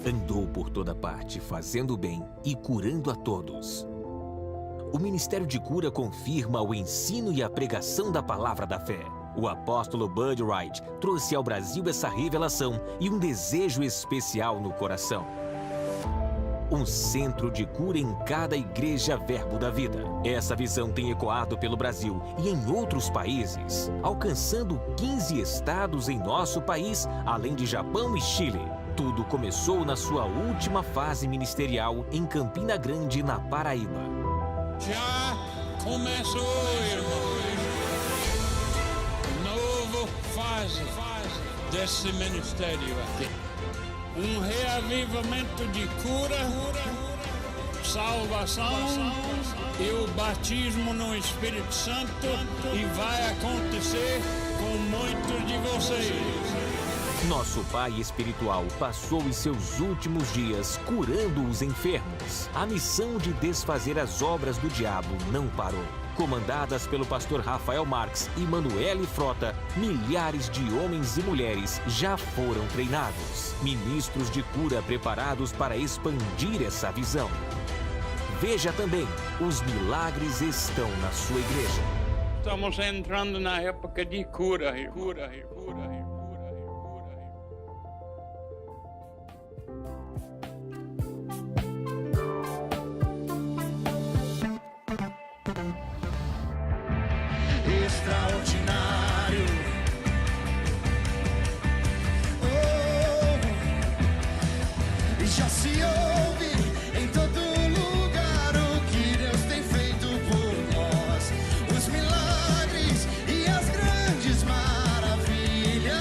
Andou por toda parte, fazendo bem e curando a todos. O Ministério de Cura confirma o ensino e a pregação da palavra da fé. O apóstolo Bud Wright trouxe ao Brasil essa revelação e um desejo especial no coração. Um centro de cura em cada igreja Verbo da Vida. Essa visão tem ecoado pelo Brasil e em outros países, alcançando 15 estados em nosso país, além de Japão e Chile. Tudo começou na sua última fase ministerial em Campina Grande, na Paraíba. Já começou, irmão. Nova fase desse ministério aqui. Um reavivamento de cura, salvação e o batismo no Espírito Santo, e vai acontecer com muitos de vocês. Nosso pai espiritual passou os seus últimos dias curando os enfermos. A missão de desfazer as obras do diabo não parou. Comandadas pelo pastor Rafael Marques e Manuele Frota, milhares de homens e mulheres já foram treinados. Ministros de cura preparados para expandir essa visão. Veja também, os milagres estão na sua igreja. Estamos entrando na época de cura. Extraordinário. Oh, já se ouve em todo lugar o que Deus tem feito por nós, os milagres e as grandes maravilhas.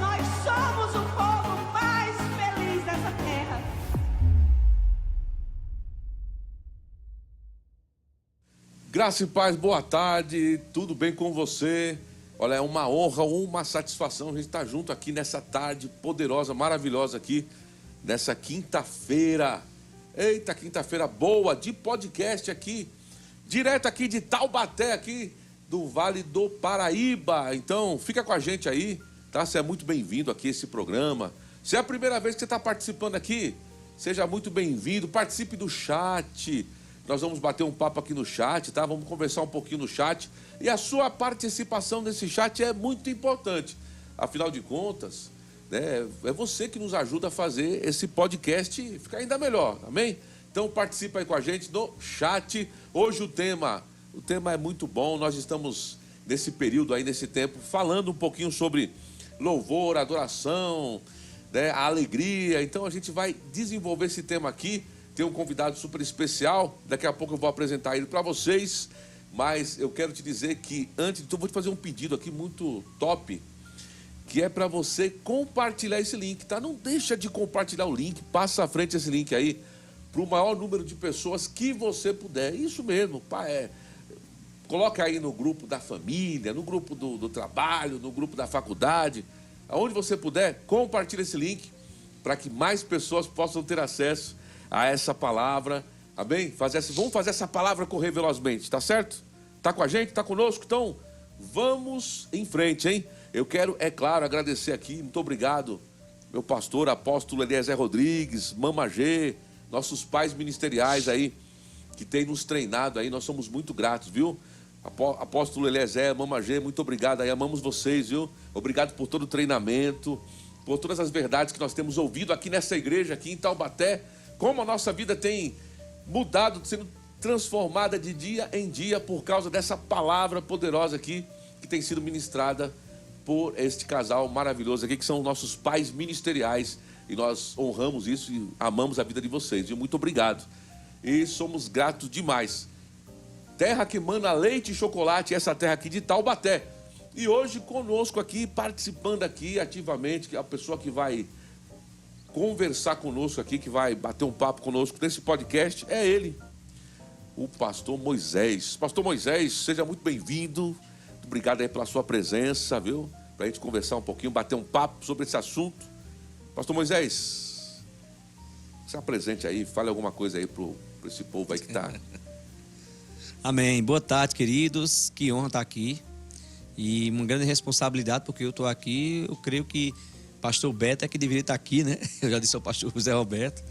Nós somos o povo mais feliz dessa terra. Graça e paz, boa tarde, tudo bem com você? Olha, é uma honra, uma satisfação a gente estar junto aqui nessa tarde poderosa, maravilhosa aqui, nessa quinta-feira. Eita, quinta-feira boa, de podcast aqui, direto aqui de Taubaté, aqui do Vale do Paraíba. Então, fica com a gente aí, tá? Você é muito bem-vindo aqui a esse programa. Se é a primeira vez que você está participando aqui, seja muito bem-vindo, participe do chat. Nós vamos bater um papo aqui no chat, tá? Vamos conversar um pouquinho no chat. E a sua participação nesse chat é muito importante. Afinal de contas, né, é você que nos ajuda a fazer esse podcast ficar ainda melhor, amém? Então participa aí com a gente no chat. Hoje o tema é muito bom. Nós estamos nesse período aí, nesse tempo, falando um pouquinho sobre louvor, adoração, né, a alegria. Então a gente vai desenvolver esse tema aqui. Tem um convidado super especial, daqui a pouco eu vou apresentar ele para vocês, mas eu quero te dizer que antes, então eu vou te fazer um pedido aqui muito top, que é para você compartilhar esse link, tá? Não deixa de compartilhar o link, passa à frente esse link aí para o maior número de pessoas que você puder. Isso mesmo, coloca aí no grupo da família, no grupo do trabalho, no grupo da faculdade, aonde você puder, compartilha esse link para que mais pessoas possam ter acesso a essa palavra, amém? Vamos fazer essa palavra correr velozmente, tá certo? Tá com a gente? Tá conosco? Então, vamos em frente, hein? Eu quero, é claro, agradecer aqui, muito obrigado, meu pastor, apóstolo Eliezer Rodrigues, Mama G, nossos pais ministeriais aí, que têm nos treinado aí, nós somos muito gratos, viu? Apóstolo Eliezer, Mama G, muito obrigado aí, amamos vocês, viu? Obrigado por todo o treinamento, por todas as verdades que nós temos ouvido aqui nessa igreja, aqui em Taubaté, como a nossa vida tem mudado, sendo transformada de dia em dia por causa dessa palavra poderosa aqui, que tem sido ministrada por este casal maravilhoso aqui, que são nossos pais ministeriais, e nós honramos isso e amamos a vida de vocês, viu? Muito obrigado. E somos gratos demais. Terra que mana leite e chocolate, essa terra aqui de Taubaté. E hoje conosco aqui, participando aqui ativamente, que é a pessoa que vai conversar conosco aqui, que vai bater um papo conosco nesse podcast, é ele, o pastor Moisés. Pastor Moisés, seja muito bem-vindo. Muito obrigado aí pela sua presença, viu? Pra gente conversar um pouquinho, bater um papo sobre esse assunto. Pastor Moisés, se apresente aí, fale alguma coisa aí para esse povo aí que tá... Amém. Boa tarde, queridos. Que honra estar aqui. E uma grande responsabilidade, porque eu estou aqui. Eu creio que pastor Beto é que deveria estar aqui, né? Eu já disse ao pastor José Roberto,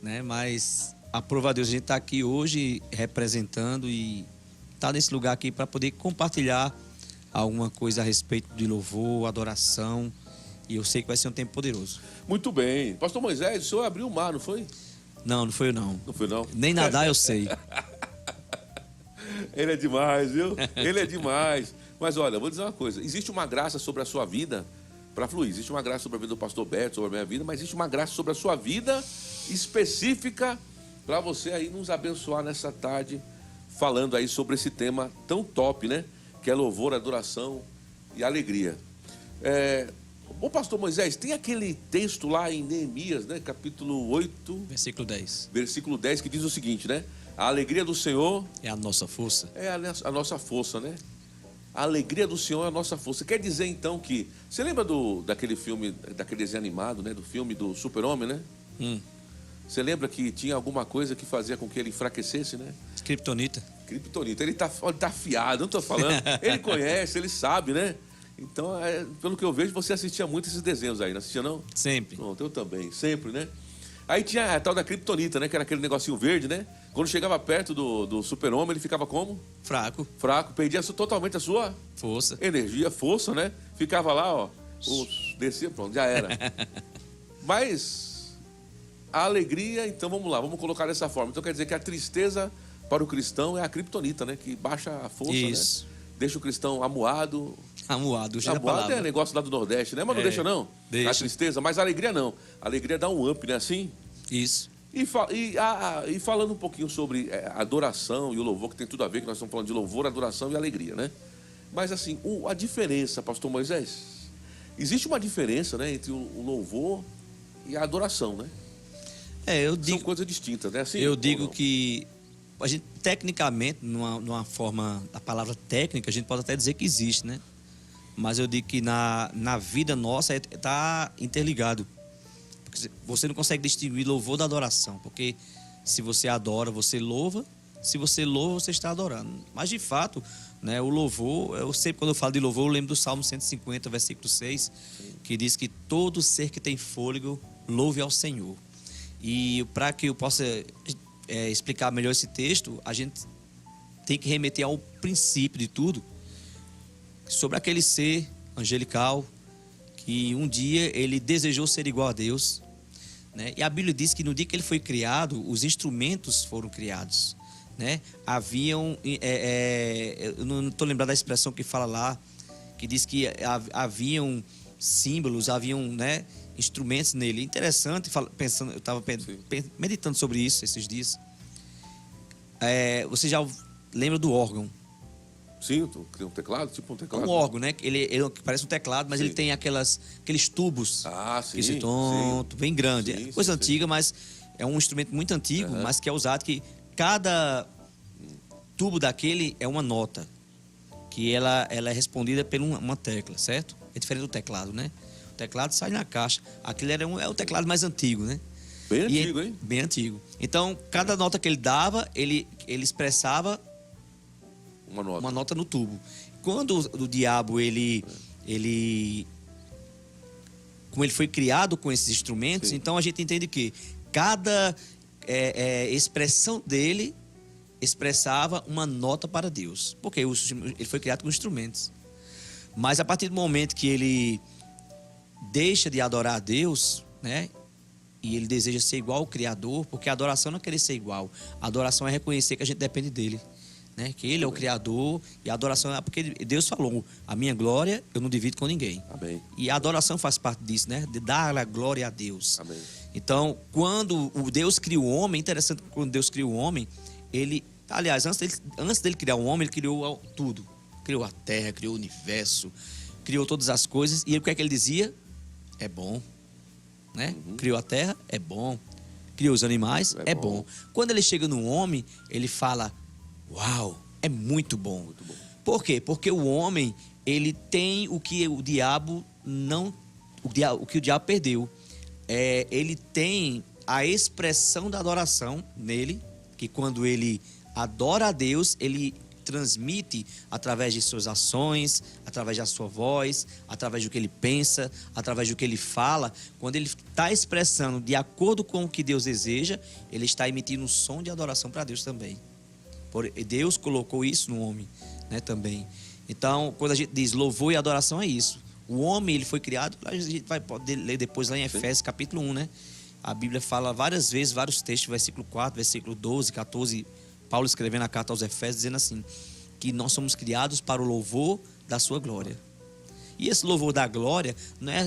né? Mas, aprova a Deus, a gente está aqui hoje representando e está nesse lugar aqui para poder compartilhar alguma coisa a respeito de louvor, adoração. E eu sei que vai ser um tempo poderoso. Muito bem. Pastor Moisés, o senhor abriu o mar, não foi? Não, não foi eu não. Não foi não? Nem nadar eu sei. Ele é demais, viu? Ele é demais. Mas olha, eu vou dizer uma coisa. Existe uma graça sobre a sua vida para fluir. Existe uma graça sobre a vida do pastor Beto, sobre a minha vida, mas existe uma graça sobre a sua vida específica para você aí nos abençoar nessa tarde, falando aí sobre esse tema tão top, né? Que é louvor, adoração e alegria. Ô pastor Moisés, tem aquele texto lá em Neemias, né? Capítulo 8... Versículo 10. Versículo 10, que diz o seguinte, né? A alegria do Senhor... É a nossa força. É a nossa força, né? A alegria do Senhor é a nossa força. Quer dizer, então, que... Você lembra daquele filme, daquele desenho animado, né? Do filme do Super-Homem, né? Você lembra que tinha alguma coisa que fazia com que ele enfraquecesse, né? Kryptonita. Kryptonita. Ele tá afiado, não tô falando. Ele conhece, ele sabe, né? Então, pelo que eu vejo, você assistia muito esses desenhos aí, não assistia, não? Sempre. Pronto, eu também, sempre, né? Aí tinha a tal da Kryptonita, né? Que era aquele negocinho verde, né? Quando chegava perto do Super-Homem, ele ficava como? Fraco. Fraco, perdia totalmente a sua Força. energia, força, né? Ficava lá, ó, descia, pronto, já era. Mas a alegria, então vamos lá, vamos colocar dessa forma. Então quer dizer que a tristeza para o cristão é a Kryptonita, né? Que baixa a força, isso, né? Deixa o cristão amuado. Amuado, já Amuado é negócio lá do Nordeste, né? Mas não deixa, não? Deixa. A tristeza, mas a alegria não. A alegria dá um up, né? Assim? Isso. E falando um pouquinho sobre adoração e o louvor, que tem tudo a ver, que nós estamos falando de louvor, adoração e alegria, né? Mas assim, a diferença, pastor Moisés, existe uma diferença, né, entre o louvor e a adoração, né? São coisas distintas, né? Assim, eu digo que a gente, tecnicamente, numa forma da palavra técnica, a gente pode até dizer que existe, né? Mas eu digo que na vida nossa está interligado. Você não consegue distinguir louvor da adoração, porque se você adora, você louva. Se você louva, você está adorando. Mas, de fato, né, o louvor... Eu sempre, quando eu falo de louvor, eu lembro do Salmo 150, versículo 6, que diz que todo ser que tem fôlego, louve ao Senhor. E para que eu possa explicar melhor esse texto, a gente tem que remeter ao princípio de tudo, sobre aquele ser angelical, que um dia ele desejou ser igual a Deus, né? E a Bíblia diz que no dia que ele foi criado, os instrumentos foram criados, né? Haviam, eu não estou lembrado da expressão que fala lá, que diz que haviam símbolos, haviam, né, instrumentos nele. Interessante, pensando, eu estava meditando sobre isso esses dias. Você já lembra do órgão? Sim, tem um teclado, tipo um teclado. Um órgão, né? Ele parece um teclado, mas sim, ele tem aqueles tubos. Sim, que se tonto, bem grande. Sim, coisa sim, antiga, mas é um instrumento muito antigo, mas que é usado que cada tubo daquele é uma nota, que ela é respondida por uma tecla, certo? É diferente do teclado, né? O teclado sai na caixa. Aquele é o teclado mais antigo, né? Bem antigo, hein? Bem antigo. Então, cada nota que ele dava, ele expressava uma nota no tubo. Quando o diabo, como ele foi criado com esses instrumentos, sim, então a gente entende que cada expressão dele expressava uma nota para Deus. Porque ele foi criado com instrumentos. Mas a partir do momento que ele deixa de adorar a Deus, né? E ele deseja ser igual ao Criador, porque a adoração não é querer ser igual. A adoração é reconhecer que a gente depende dele, né? Que ele é o Criador, e a adoração é porque Deus falou: a minha glória eu não divido com ninguém. Amém. E a adoração faz parte disso, né? De dar a glória a Deus. Amém. Então, quando o Deus cria o homem, interessante, quando Deus cria o homem, ele, aliás, antes dele criar o homem, ele criou tudo. Criou a terra, criou o universo, criou todas as coisas. E o que é que ele dizia? É bom, né? Criou a terra, é bom. Criou os animais, é bom. Quando ele chega no homem, ele fala: uau, é muito bom. Muito bom. Por quê? Porque o homem, ele tem o que o diabo não... O que o diabo perdeu. Ele tem a expressão da adoração nele, que quando ele adora a Deus, ele transmite através de suas ações, através da sua voz, através do que ele pensa, através do que ele fala. Quando ele está expressando de acordo com o que Deus deseja, ele está emitindo um som de adoração para Deus também. Deus colocou isso no homem, né, também. Então, quando a gente diz louvor e adoração, é isso. O homem, ele foi criado, a gente vai poder ler depois lá em Efésios capítulo 1, né? A Bíblia fala várias vezes, vários textos, versículo 4, versículo 12, 14, Paulo escrevendo a carta aos Efésios, dizendo assim, que nós somos criados para o louvor da sua glória. E esse louvor da glória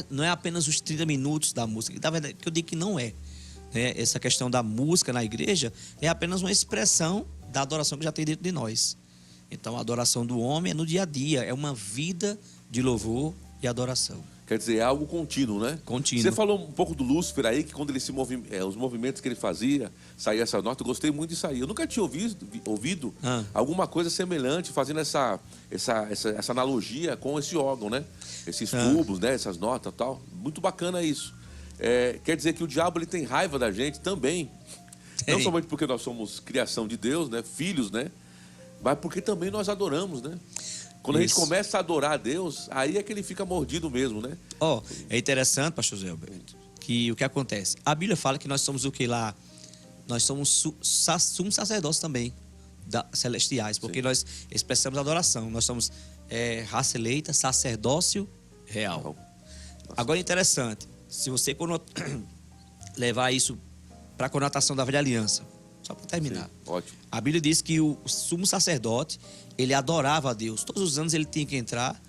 não é apenas os 30 minutos da música. Na verdade, que eu digo que não é. Né? Essa questão da música na igreja é apenas uma expressão da adoração que já tem dentro de nós. Então, a adoração do homem é no dia a dia, é uma vida de louvor e adoração. Quer dizer, é algo contínuo, né? Contínuo. Você falou um pouco do Lúcifer aí, que quando ele os movimentos que ele fazia, saía essa nota, eu gostei muito disso aí. Eu nunca tinha ouvido alguma coisa semelhante, fazendo essa analogia com esse órgão, né? Esses tubos, né? Essas notas e tal. Muito bacana isso. Quer dizer que o diabo, ele tem raiva da gente também. Não somente porque nós somos criação de Deus, né? Filhos, né? Mas porque também nós adoramos, né? Quando a gente começa a adorar a Deus, aí é que ele fica mordido mesmo, né? É interessante, pastor Zé Alberto, que o que acontece? A Bíblia fala que nós somos o que lá? Nós somos sumos sacerdócios também, celestiais, porque nós expressamos adoração. Nós somos raça eleita, sacerdócio real. Agora, interessante, se você levar isso para a conotação da velha aliança, só para terminar. Sim, ótimo. A Bíblia diz que o sumo sacerdote, ele adorava a Deus. Todos os anos ele tinha que entrar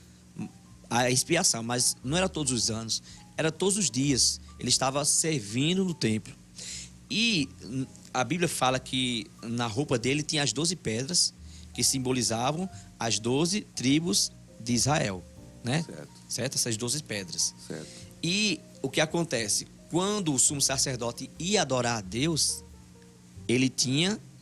a expiação, mas não era todos os anos, era todos os dias. Ele estava servindo no templo. E a Bíblia fala que na roupa dele tinha as 12 pedras que simbolizavam as 12 tribos de Israel, né? Certo? Essas 12 pedras. Certo. E o que acontece? Quando o sumo sacerdote ia adorar a Deus, ele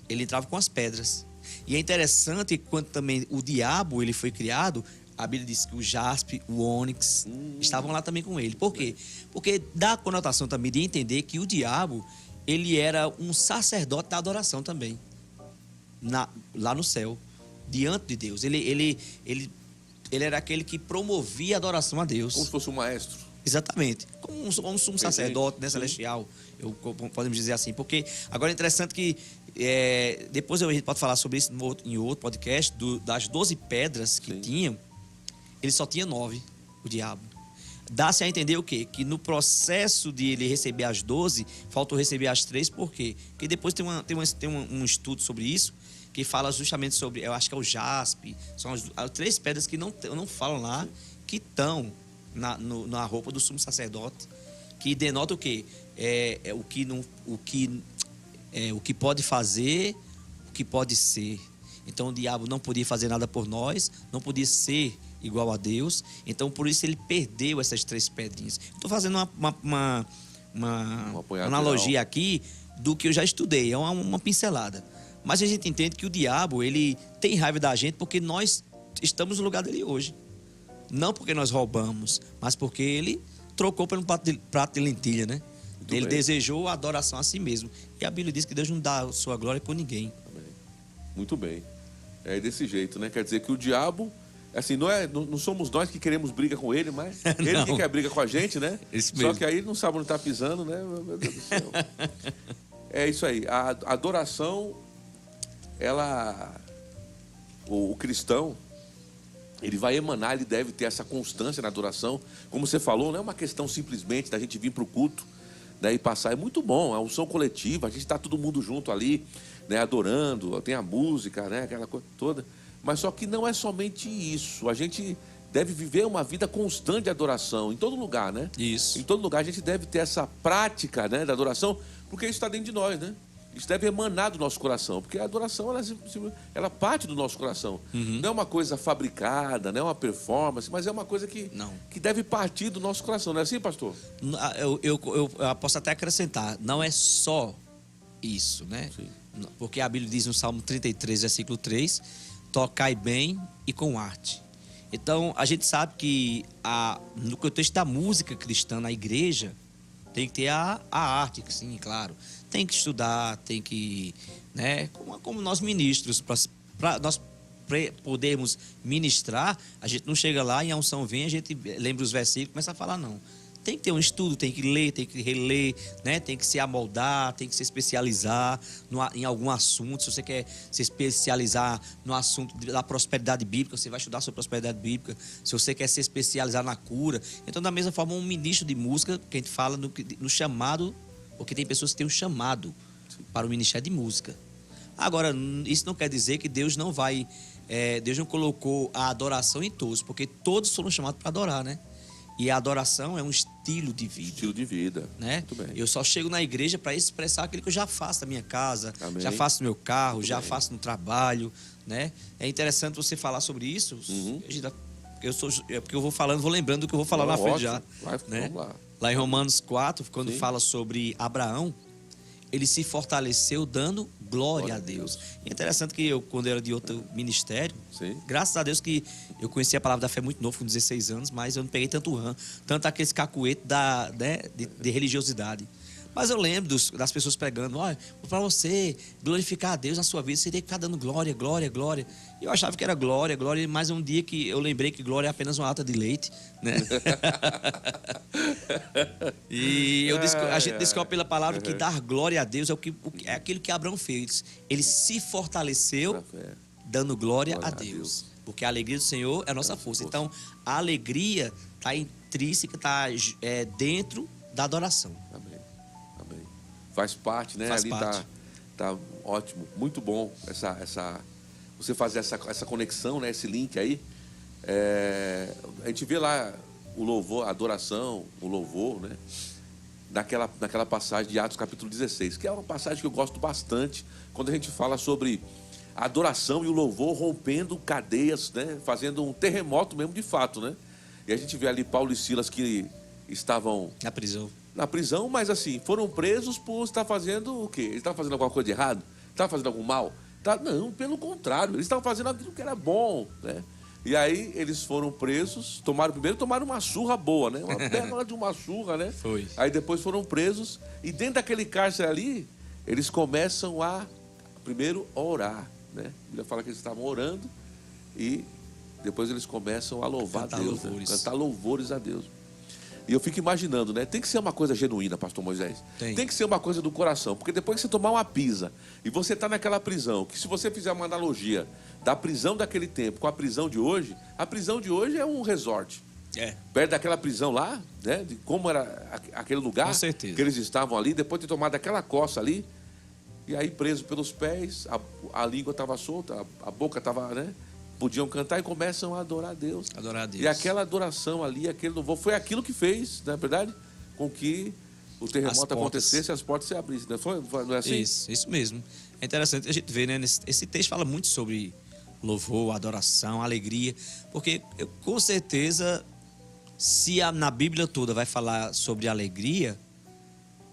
entrava com as pedras. E é interessante que quando também o diabo ele foi criado, a Bíblia diz que o jaspe, o ônix estavam lá também com ele. Por quê? Porque dá a conotação também de entender que o diabo, ele era um sacerdote da adoração também, lá no céu, diante de Deus. Ele era aquele que promovia a adoração a Deus. Como se fosse um maestro. Exatamente. Como um sumo sacerdote, né, celestial, podemos dizer assim. Porque agora é interessante que depois a gente pode falar sobre isso em outro podcast, das 12 pedras que tinham, ele só tinha 9, o diabo. Dá-se a entender o quê? Que no processo de ele receber as 12, faltou receber as 3, por quê? Porque depois tem um estudo sobre isso, que fala justamente sobre, eu acho que é o jaspe, são as 3 pedras que não falam lá, que estão na roupa do sumo sacerdote, que denota o quê? O que pode fazer, o que pode ser. Então o diabo não podia fazer nada por nós, não podia ser igual a Deus. Então por isso ele perdeu essas 3 pedrinhas. Estou fazendo uma analogia aqui do que eu já estudei, é uma pincelada. Mas a gente entende que o diabo, ele tem raiva da gente porque nós estamos no lugar dele hoje. Não porque nós roubamos, mas porque ele trocou pelo prato de lentilha, né? Muito ele bem. desejou a adoração a si mesmo. E a Bíblia diz que Deus não dá a sua glória por ninguém. Muito bem. É desse jeito, né? Quer dizer que o diabo, assim, não somos nós que queremos briga com ele, mas ele que quer briga com a gente, né? Isso mesmo. Só que aí ele não sabe onde está pisando, né? Meu Deus do céu. É isso aí. A adoração o cristão, ele vai emanar, ele deve ter essa constância na adoração. Como você falou, não é uma questão simplesmente da gente vir para o culto, né, e passar. É muito bom, é uma unção coletiva, a gente está todo mundo junto ali, né, adorando, tem a música, né, aquela coisa toda. Mas só que não é somente isso. A gente deve viver uma vida constante de adoração, em todo lugar, né? Isso. Em todo lugar a gente deve ter essa prática, né, da adoração, porque isso está dentro de nós, né? Isso deve emanar do nosso coração, porque a adoração, ela parte do nosso coração. Não é uma coisa fabricada, não é uma performance, mas é uma coisa que deve partir do nosso coração. Não é assim, pastor? Eu posso até acrescentar, não é só isso, né? Sim. Porque a Bíblia diz no Salmo 33, versículo 3, tocai bem e com arte. Então, a gente sabe que no contexto da música cristã na igreja, tem que ter a arte, sim, claro. Tem que estudar, tem que... né? Como nós ministros, para nós podermos ministrar, a gente não chega lá e a unção vem, a gente lembra os versículos e começa a falar, não. Tem que ter um estudo, tem que ler, tem que reler, né? Tem que se amoldar, tem que se especializar em algum assunto. Se você quer se especializar no assunto da prosperidade bíblica, você vai estudar sobre prosperidade bíblica. Se você quer se especializar na cura. Então, da mesma forma, um ministro de música, que a gente fala no chamado, porque tem pessoas que têm um chamado para o ministério de música. Agora, isso não quer dizer que Deus não vai... Deus não colocou a adoração em todos, porque todos foram chamados para adorar, né? E a adoração é um estilo de vida. Estilo de vida. Né? Muito bem. Eu só chego na igreja para expressar aquilo que eu já faço na minha casa, Amém. já faço no meu carro, Muito já bem. faço no trabalho. Né? É interessante você falar sobre isso. Porque eu vou falando, vou lembrando do que eu vou falar na frente já. Né? Vamos lá. Lá em Romanos 4, quando Sim. fala sobre Abraão, ele se fortaleceu dando glória a Deus. E é interessante que quando eu era de outro ministério, Sim. graças a Deus que eu conheci a palavra da fé muito novo, com 16 anos, mas eu não peguei tanto tanto aqueles cacuetes de religiosidade. Mas eu lembro das pessoas pregando, olha, para você glorificar a Deus na sua vida, você tem que ficar dando glória, glória, glória. E eu achava que era glória, glória, mas um dia que eu lembrei que glória é apenas uma lata de leite, né? E a gente descobre pela palavra que dar glória a Deus é aquilo que Abraão fez. Ele se fortaleceu dando glória a Deus. Porque a alegria do Senhor é a nossa força. Então, a alegria está intrínseca, está dentro da adoração. Amém. Amém. Faz parte, né? Faz Ali parte. Tá ótimo. Muito bom você fazer essa conexão, né? Esse link aí. A gente vê lá o louvor, a adoração, o louvor, né? Naquela passagem de Atos capítulo 16, que é uma passagem que eu gosto bastante, quando a gente fala sobre a adoração e o louvor rompendo cadeias, né? Fazendo um terremoto mesmo de fato, né? E a gente vê ali Paulo e Silas que estavam na prisão, mas assim, foram presos por estar fazendo o quê? Eles estavam fazendo alguma coisa de errado? Estavam fazendo algum mal? Não, pelo contrário, eles estavam fazendo aquilo que era bom, né? E aí eles foram presos, tomaram uma surra boa, né? Uma bela de uma surra, né? Foi. Aí depois foram presos e dentro daquele cárcere ali, eles começam a primeiro orar, né? A Bíblia fala que eles estavam orando e depois eles começam a louvar a Deus, né? Cantar louvores a Deus. E eu fico imaginando, né? Tem que ser uma coisa genuína, pastor Moisés. Tem que ser uma coisa do coração. Porque depois que você tomar uma pisa e você está naquela prisão, que se você fizer uma analogia da prisão daquele tempo com a prisão de hoje é um resort. Perto daquela prisão lá, né? De como era aquele lugar. Com certeza. Que eles estavam ali, depois de ter tomado aquela coça ali, e aí preso pelos pés, a língua estava solta, a boca estava, né? Podiam cantar e começam a adorar a Deus. Adorar a Deus. E aquela adoração ali, aquele louvor, foi aquilo que fez, não é verdade? Com que o terremoto acontecesse e as portas se abrissem. Não é assim? Isso mesmo. É interessante a gente ver, né? Esse texto fala muito sobre louvor, adoração, alegria. Porque, com certeza, se na Bíblia toda vai falar sobre alegria,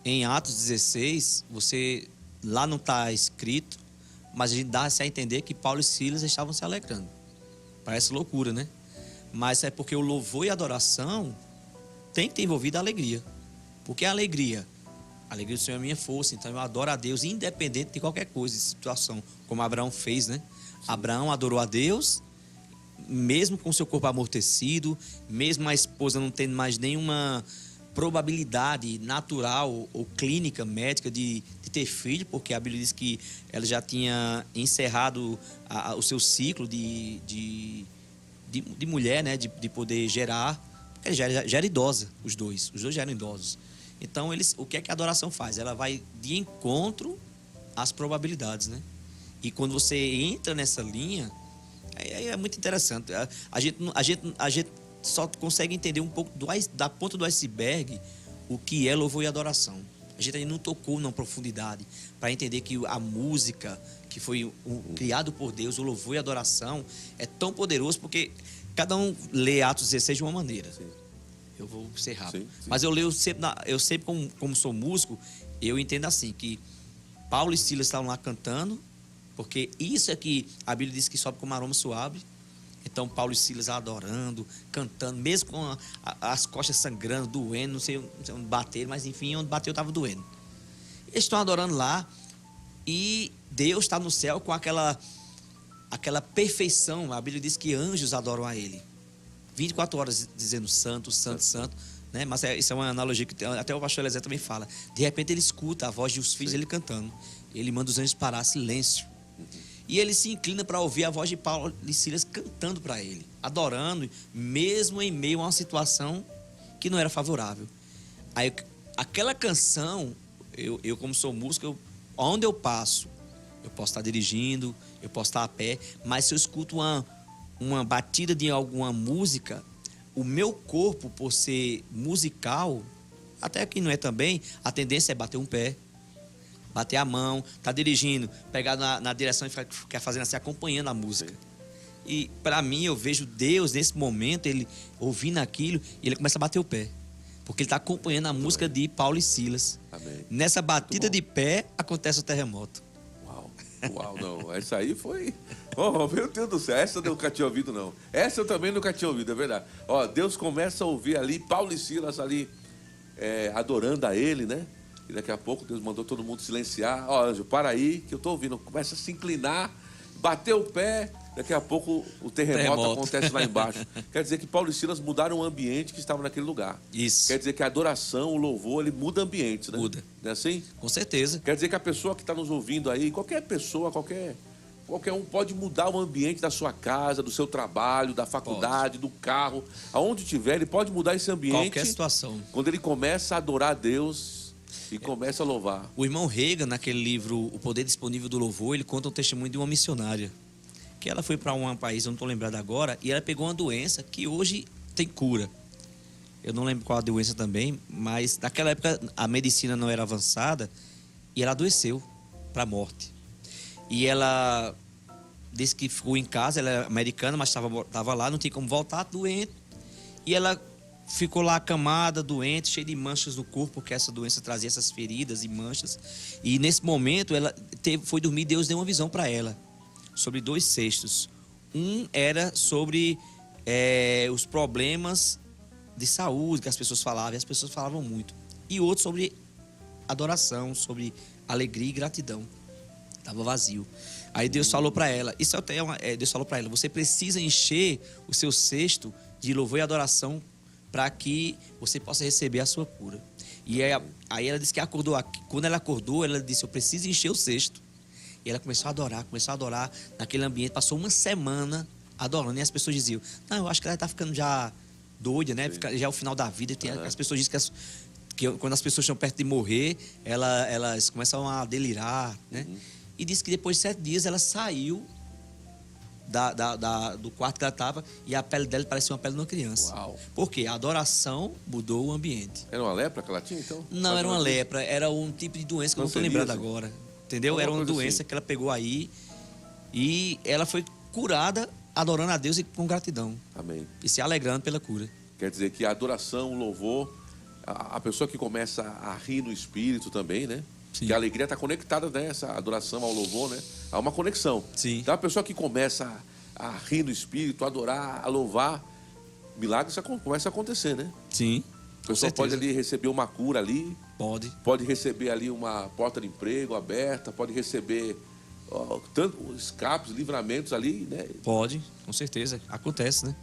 em Atos 16, lá não está escrito, mas a gente dá-se a entender que Paulo e Silas estavam se alegrando. Parece loucura, né? Mas é porque o louvor e a adoração tem que ter envolvido a alegria. Porque a alegria do Senhor é a minha força, então eu adoro a Deus independente de qualquer coisa, de situação, como Abraão fez, né? Sim. Abraão adorou a Deus, mesmo com seu corpo amortecido, mesmo a esposa não tendo mais nenhuma probabilidade natural ou clínica, médica de ter filho, porque a Bíblia diz que ela já tinha encerrado o seu ciclo de mulher, né? De poder gerar, porque ela já era idosa, os dois já eram idosos. Então, o que é que a adoração faz? Ela vai de encontro às probabilidades, né? E quando você entra nessa linha, é muito interessante. A gente só consegue entender um pouco da ponta do iceberg o que é louvor e adoração. A gente ainda não tocou na profundidade para entender que a música, que foi criado por Deus, o louvor e a adoração, é tão poderoso, porque cada um lê Atos 16 de uma maneira. Sim. Eu vou ser rápido. Sim. Mas eu leio sempre como sou músico, eu entendo assim, que Paulo e Silas estavam lá cantando, porque isso é que a Bíblia diz que sobe como aroma suave. Então, Paulo e Silas adorando, cantando, mesmo com as costas sangrando, doendo, não sei onde bater, mas enfim, onde bateu estava doendo. Eles estão adorando lá e Deus está no céu com aquela perfeição. A Bíblia diz que anjos adoram a Ele. 24 horas dizendo santo, santo, santo. Né? Mas isso é uma analogia que até o pastor Eliezer também fala. De repente ele escuta a voz dos filhos dele cantando. Ele manda os anjos parar, silêncio. E ele se inclina para ouvir a voz de Paulo e Silas cantando para ele, adorando, mesmo em meio a uma situação que não era favorável. Aí, aquela canção, eu como sou músico, onde eu passo, eu posso estar dirigindo, eu posso estar a pé, mas se eu escuto uma batida de alguma música, o meu corpo, por ser musical, até que não é também, a tendência é bater um pé, bater a mão, tá dirigindo, pegar na direção e ficar fazendo assim, acompanhando a música. E para mim, eu vejo Deus nesse momento, ele ouvindo aquilo, e ele começa a bater o pé. Porque ele está acompanhando a música de Paulo e Silas. Amém. Nessa batida de pé, acontece o terremoto. Uau, não, essa aí foi... Oh, meu Deus do céu, essa eu nunca tinha ouvido, não. Essa eu também nunca tinha ouvido, é verdade. Ó, Deus começa a ouvir ali, Paulo e Silas ali, adorando a ele, né? E daqui a pouco Deus mandou todo mundo silenciar. Ó, anjo, para aí, que eu tô ouvindo. Começa a se inclinar, bater o pé. Daqui a pouco o terremoto acontece lá embaixo. Quer dizer que Paulo e Silas mudaram o ambiente que estava naquele lugar. Isso. Quer dizer que a adoração, o louvor, ele muda ambientes, né? Muda. Não é assim? Com certeza. Quer dizer que a pessoa que está nos ouvindo aí, qualquer pessoa, qualquer um pode mudar o ambiente da sua casa, do seu trabalho, da faculdade, do carro. Aonde tiver, ele pode mudar esse ambiente. Qualquer situação. Quando ele começa a adorar a Deus e começa a louvar. O irmão Reagan, naquele livro O Poder Disponível do Louvor, ele conta um testemunho de uma missionária. Que ela foi para um país, eu não estou lembrado agora, e ela pegou uma doença que hoje tem cura. Eu não lembro qual a doença também, mas naquela época a medicina não era avançada e ela adoeceu para a morte. E ela disse que ficou em casa, ela é americana, mas estava lá, não tinha como voltar, doente. E ela ficou lá acamada, doente, cheia de manchas no corpo, porque essa doença trazia essas feridas e manchas. E nesse momento ela foi dormir, Deus deu uma visão para ela sobre 2 cestos. Um era sobre os problemas de saúde que as pessoas falavam, e as pessoas falavam muito. E outro sobre adoração, sobre alegria e gratidão. Estava vazio. Aí Deus falou para ela, Deus falou para ela, você precisa encher o seu cesto de louvor e adoração para que você possa receber a sua cura. E aí ela disse que quando ela acordou, ela disse, eu preciso encher o cesto. E ela começou a adorar naquele ambiente. Passou uma semana adorando. E as pessoas diziam, não, eu acho que ela está ficando já doida, né? Já é o final da vida. As pessoas dizem que quando as pessoas estão perto de morrer, elas começam a delirar, né? E disse que depois de 7 dias ela saiu do quarto que ela estava e a pele dela parecia uma pele de uma criança. Uau. Por quê? A adoração mudou o ambiente. Era uma lepra que ela tinha, então? Não, era uma lepra. Era um tipo de doença que eu não estou lembrando agora. Entendeu? Era uma doença que ela pegou aí e ela foi curada adorando a Deus e com gratidão. Amém. E se alegrando pela cura. Quer dizer que a adoração, o louvor, a pessoa que começa a rir no espírito também, né? Sim. Que a alegria está conectada nessa adoração ao louvor, né? Há uma conexão. Sim. Então a pessoa que começa a rir no espírito, a adorar, a louvar, milagres começam a acontecer, né? Sim. A pessoa pode ali receber uma cura ali. Pode receber ali uma porta de emprego aberta, pode receber tanto escapes, livramentos ali, né? Pode, com certeza. Acontece, né?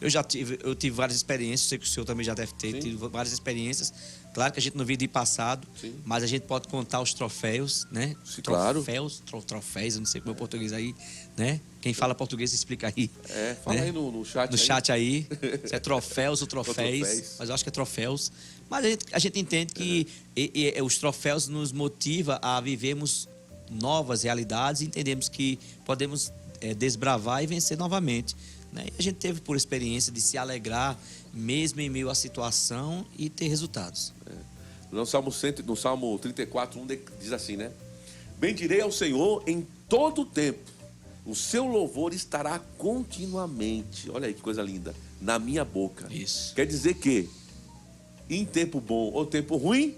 Eu tive várias experiências, sei que o senhor também já deve ter tido várias experiências. Claro que a gente não vive de passado, mas a gente pode contar os troféus, né? Sim, claro. Troféus, eu não sei como é o português aí, né? Quem fala português, explica aí. Fala né? aí no chat. No chat aí, se é troféus ou troféus, mas eu acho que é troféus. Mas a gente entende que os troféus nos motivam a vivermos novas realidades e entendemos que podemos desbravar e vencer novamente. Né? E a gente teve por experiência de se alegrar mesmo em meio à situação e ter resultados. No Salmo 34, 1 diz assim, né? Bendirei ao Senhor em todo o tempo. O seu louvor estará continuamente. Olha aí que coisa linda. Na minha boca. Isso. Quer dizer que em tempo bom ou tempo ruim,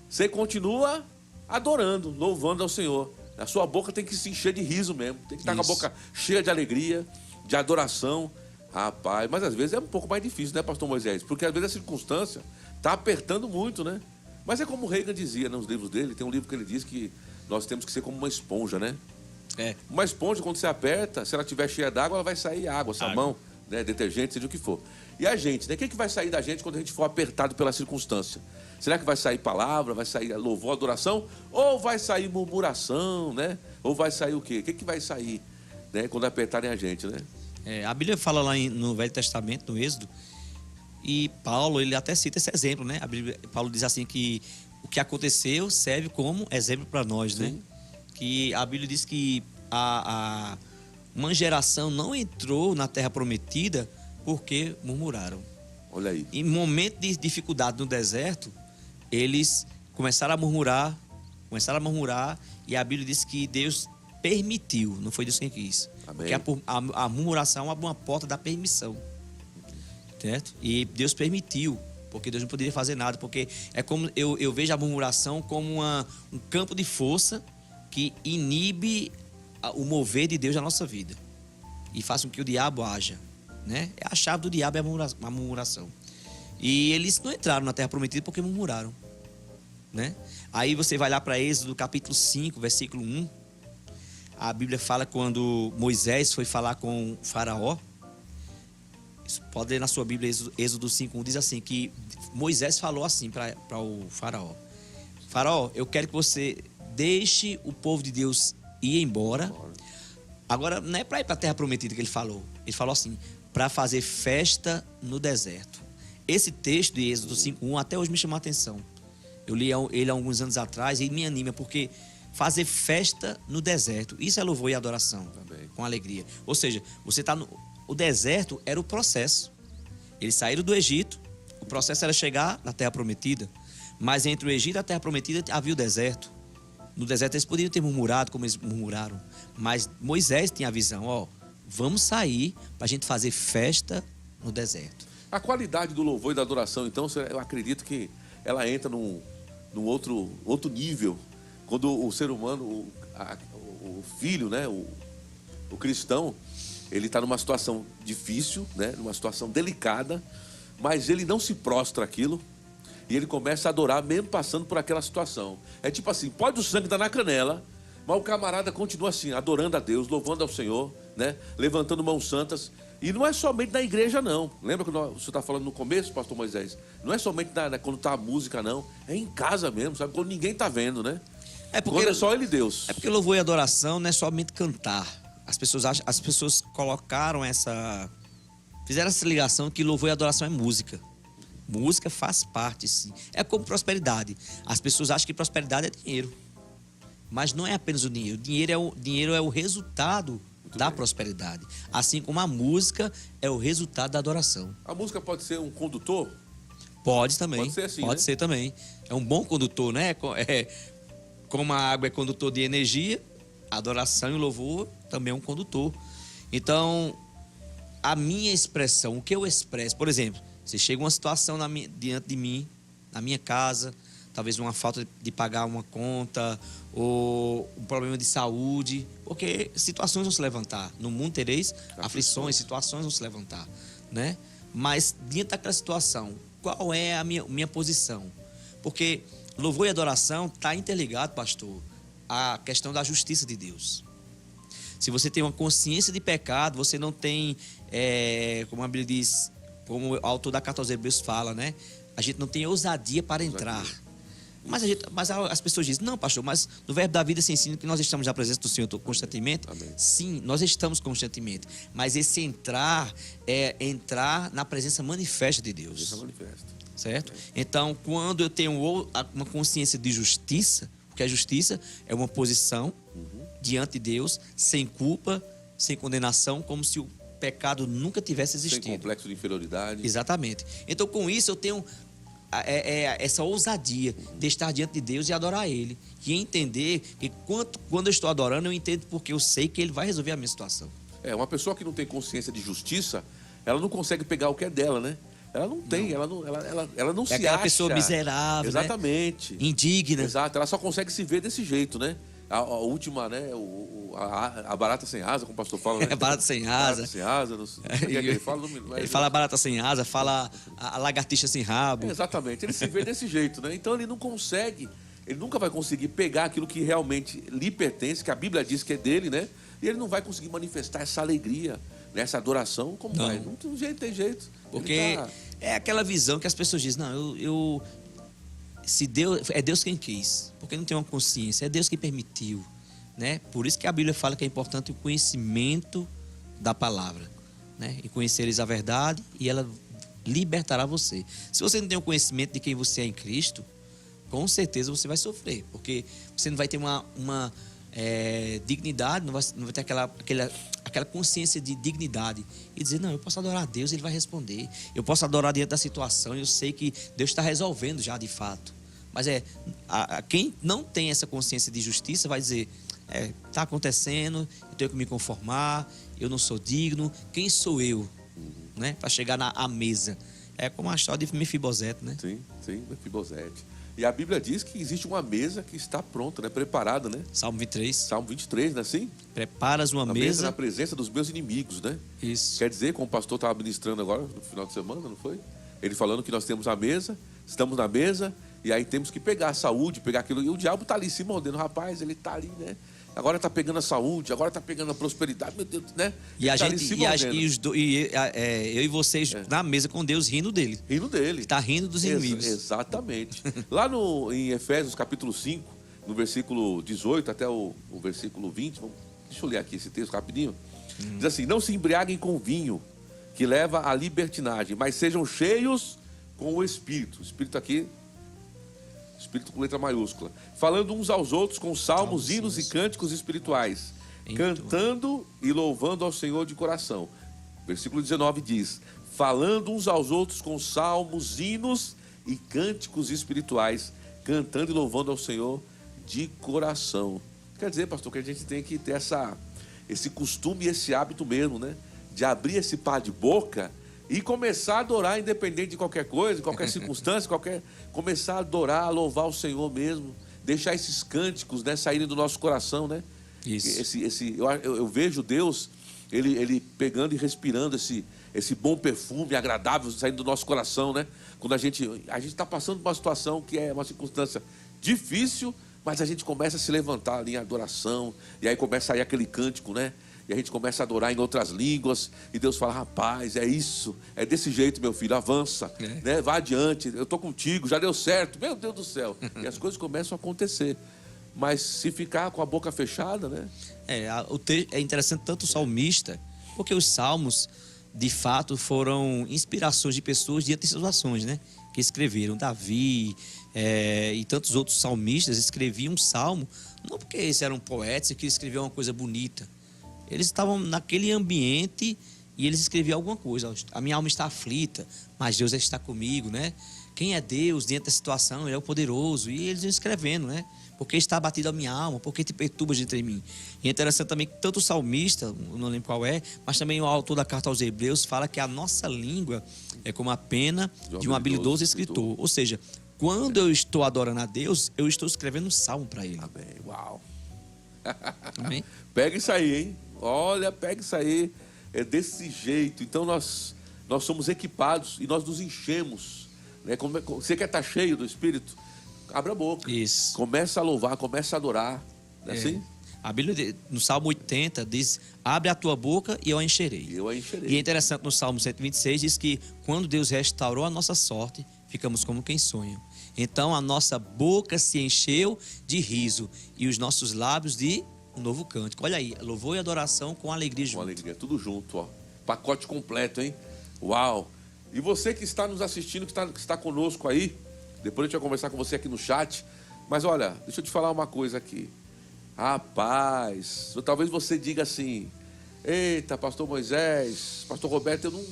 você continua adorando, louvando ao Senhor. A sua boca tem que se encher de riso mesmo. Tem que estar com a boca cheia de alegria, de adoração. Rapaz, mas às vezes é um pouco mais difícil, né, pastor Moisés? Porque às vezes a circunstância está apertando muito, né? Mas é como o Reagan dizia nos livros dele. Tem um livro que ele diz que nós temos que ser como uma esponja, né? Uma esponja, quando você aperta, se ela estiver cheia d'água, ela vai sair água, sabão, né, detergente, seja o que for. E a gente, né? O que vai sair da gente quando a gente for apertado pela circunstância? Será que vai sair palavra, vai sair louvor, adoração? Ou vai sair murmuração, né? Ou vai sair o quê? O que vai sair, né, quando apertarem a gente, né? A Bíblia fala lá no Velho Testamento, no Êxodo, e Paulo, ele até cita esse exemplo, né? Paulo diz assim que o que aconteceu serve como exemplo para nós, né? Que a Bíblia diz que uma geração não entrou na Terra Prometida porque murmuraram. Olha aí. Em momento de dificuldade no deserto, eles começaram a murmurar, e a Bíblia diz que Deus permitiu, não foi Deus quem quis. Amém. Porque a murmuração abre uma porta da permissão. Certo? E Deus permitiu, porque Deus não poderia fazer nada, porque é como eu vejo a murmuração como um campo de força que inibe o mover de Deus na nossa vida e faz com que o diabo haja, né? A chave do diabo é a murmuração. E eles não entraram na Terra Prometida porque murmuraram, né? Aí você vai lá para Êxodo capítulo 5, versículo 1. A Bíblia fala quando Moisés foi falar com o Faraó. Pode ler na sua Bíblia, Êxodo 5:1, diz assim, que Moisés falou assim para o Faraó: Faraó, eu quero que você deixe o povo de Deus ir embora. Agora, não é para ir para a Terra Prometida que ele falou. Ele falou assim, para fazer festa no deserto. Esse texto de Êxodo 5:1 até hoje me chamou a atenção. Eu li ele há alguns anos atrás e me anima, porque fazer festa no deserto, isso é louvor e adoração, com alegria. Ou seja, você está no... O deserto era o processo. Eles saíram do Egito, o processo era chegar na Terra Prometida. Mas entre o Egito e a Terra Prometida havia o deserto. No deserto eles poderiam ter murmurado como eles murmuraram. Mas Moisés tinha a visão, vamos sair para a gente fazer festa no deserto. A qualidade do louvor e da adoração, então, eu acredito que ela entra num outro nível. Quando o ser humano, o filho, né, o cristão, ele está numa situação difícil, né, numa situação delicada, mas ele não se prostra àquilo e ele começa a adorar mesmo passando por aquela situação. É tipo assim, pode o sangue dar na canela, mas o camarada continua assim, adorando a Deus, louvando ao Senhor, né, levantando mãos santas. E não é somente na igreja, não. Lembra que o senhor está falando no começo, pastor Moisés? Não é somente quando está a música, não. É em casa mesmo, sabe? Quando ninguém está vendo, né? Quando é só ele e Deus. É porque louvor e adoração não é somente cantar. As pessoas fizeram essa ligação que louvor e adoração é música. Música faz parte, sim. É como prosperidade. As pessoas acham que prosperidade é dinheiro. Mas não é apenas o dinheiro. Dinheiro é o resultado da prosperidade. Assim como a música é o resultado da adoração. A música pode ser um condutor? Pode também. Pode ser assim, Pode ser também. É um bom condutor, né? Como a água é condutor de energia, a adoração e o louvor também é um condutor. Então, a minha expressão, o que eu expresso, por exemplo, se chega uma situação diante de mim, na minha casa, talvez uma falta de pagar uma conta ou um problema de saúde, porque situações vão se levantar. No mundo tereis aflições, situações vão se levantar, né? Mas diante daquela situação, qual é a minha posição? Porque louvor e adoração está interligado, pastor, à questão da justiça de Deus. Se você tem uma consciência de pecado, você não tem, como a Bíblia diz, como o autor da carta aos Hebreus fala, né? A gente não tem ousadia para entrar. Mas as pessoas dizem, não, pastor, mas no verbo da vida se ensina que nós estamos na presença do Senhor constantemente. Amém. Sim, nós estamos constantemente. Mas esse entrar é entrar na presença manifesta de Deus. Isso é manifesto. Certo? Então, quando eu tenho uma consciência de justiça, porque a justiça é uma posição diante de Deus, sem culpa, sem condenação, como se o pecado nunca tivesse existido. Sem complexo de inferioridade. Exatamente. Então, com isso, eu tenho essa ousadia de estar diante de Deus e adorar Ele. E entender que quando eu estou adorando, eu entendo porque eu sei que Ele vai resolver a minha situação. Uma pessoa que não tem consciência de justiça, ela não consegue pegar o que é dela, né? Ela não tem, ela não se acha. É aquela pessoa miserável, exatamente, né? Indigna. Exato, ela só consegue se ver desse jeito, né? A última, né? A barata sem asa, como o pastor fala, né? É barata sem asa. Barata sem asa, não sei o que é que ele fala. Ele fala barata sem asa, fala a lagartixa sem rabo. Exatamente, ele se vê desse jeito, né? Então ele não consegue, ele nunca vai conseguir pegar aquilo que realmente lhe pertence, que a Bíblia diz que é dele, né? E ele não vai conseguir manifestar essa alegria, né? Essa adoração, como vai? Não tem jeito. Porque é aquela visão que as pessoas dizem, não, se Deus, é Deus quem quis, porque não tem uma consciência, é Deus que permitiu, né? Por isso que a Bíblia fala que é importante o conhecimento da palavra, né? E conhecereis a verdade e ela libertará você. Se você não tem o conhecimento de quem você é em Cristo, com certeza você vai sofrer, porque você não vai ter uma dignidade, não vai ter aquela consciência de dignidade e dizer, não, eu posso adorar a Deus, Ele vai responder, eu posso adorar diante da situação, eu sei que Deus está resolvendo já de fato. Mas quem não tem essa consciência de justiça vai dizer, está acontecendo, eu tenho que me conformar, eu não sou digno, quem sou eu, né, para chegar à mesa? É como a história de Mefibosete, né? Sim, Mefibosete. E a Bíblia diz que existe uma mesa que está pronta, né? Preparada, né? Salmo 23. Salmo 23, não é assim? Preparas uma mesa na presença dos meus inimigos, né? Isso. Quer dizer, como o pastor estava ministrando agora, no final de semana, não foi? Ele falando que nós temos a mesa, estamos na mesa, e aí temos que pegar a saúde, pegar aquilo. E o diabo está ali se mordendo. Rapaz, ele está ali, né? Agora está pegando a saúde, agora está pegando a prosperidade, meu Deus, né? E a gente, eu e vocês na mesa com Deus rindo dele. Rindo dele. Está rindo dos inimigos. Exatamente. Lá em Efésios capítulo 5, no versículo 18 até o versículo 20, deixa eu ler aqui esse texto rapidinho. Diz assim, não se embriaguem com vinho, que leva à libertinagem, mas sejam cheios com o Espírito. O Espírito aqui... Espírito com letra maiúscula. Falando uns aos outros com salmos, hinos e cânticos espirituais. Cantando e louvando ao Senhor de coração. Versículo 19 diz, falando uns aos outros com salmos, hinos e cânticos espirituais. Cantando e louvando ao Senhor de coração. Quer dizer, pastor, que a gente tem que ter esse costume e esse hábito mesmo, né? De abrir esse par de boca e começar a adorar independente de qualquer coisa, qualquer circunstância, começar a adorar, a louvar o Senhor mesmo, deixar esses cânticos, né, saírem do nosso coração, né? Isso. Eu vejo Deus, ele pegando e respirando esse bom perfume agradável saindo do nosso coração, né? Quando a gente está passando por uma situação que é uma circunstância difícil, mas a gente começa a se levantar ali em adoração, e aí começa a sair aquele cântico, né? E a gente começa a adorar em outras línguas. E Deus fala, rapaz, é isso. É desse jeito, meu filho, avança. Né? Vá adiante, eu estou contigo, já deu certo. Meu Deus do céu. E as coisas começam a acontecer. Mas se ficar com a boca fechada, né? É interessante tanto o salmista, porque os salmos, de fato, foram inspirações de pessoas diante de situações, né? Que escreveram. Davi e tantos outros salmistas escreviam um salmo, não porque eles eram poetas e que escreviam uma coisa bonita. Eles estavam naquele ambiente e eles escreviam alguma coisa. A minha alma está aflita, mas Deus está comigo, né? Quem é Deus diante da situação? Ele é o poderoso. E eles iam escrevendo, né? Porque está abatido a minha alma, porque te perturbas dentro de mim. E é interessante também que tanto o salmista, não lembro qual mas também o autor da carta aos Hebreus fala que a nossa língua é como a pena de um habilidoso escritor. Ou seja, quando eu estou adorando a Deus, eu estou escrevendo um salmo para Ele. Amém. Uau. Amém? Pega isso aí, hein? Olha, pega isso aí. É desse jeito. Então nós somos equipados e nós nos enchemos. Né? Você quer estar cheio do Espírito? Abra a boca. Isso. Começa a louvar, começa a adorar. Não é assim? A Bíblia, no Salmo 80, diz: abre a tua boca e eu a encherei. E é interessante, no Salmo 126, diz que quando Deus restaurou a nossa sorte, ficamos como quem sonha. Então a nossa boca se encheu de riso e os nossos lábios de um novo cântico. Olha aí, louvor e adoração com alegria junto. Com alegria, tudo junto, ó. Pacote completo, hein? Uau! E você que está nos assistindo, que está conosco aí, depois a gente vai conversar com você aqui no chat. Mas olha, deixa eu te falar uma coisa aqui. Rapaz, talvez você diga assim: eita, pastor Moisés, pastor Roberto, eu não...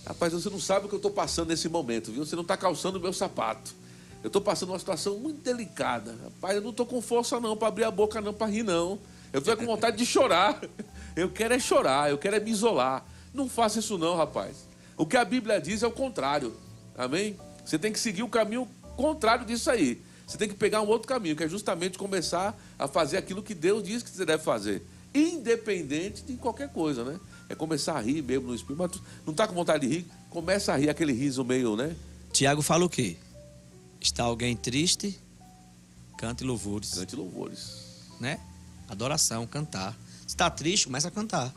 Rapaz, você não sabe o que eu estou passando nesse momento, viu? Você não está calçando o meu sapato. Eu estou passando uma situação muito delicada. Rapaz, eu não estou com força não para abrir a boca não, para rir não. Eu estou com vontade de chorar. Eu quero é chorar, eu quero é me isolar. Não faça isso não, rapaz. O que a Bíblia diz é o contrário. Amém? Você tem que seguir o caminho contrário disso aí. Você tem que pegar um outro caminho, que é justamente começar a fazer aquilo que Deus diz que você deve fazer. Independente de qualquer coisa, né? É começar a rir mesmo no espírito. Mas não está com vontade de rir? Começa a rir, aquele riso meio, né? Tiago fala o quê? Está alguém triste? Cante louvores. Cante louvores. Né? Adoração, cantar. Se está triste, começa a cantar.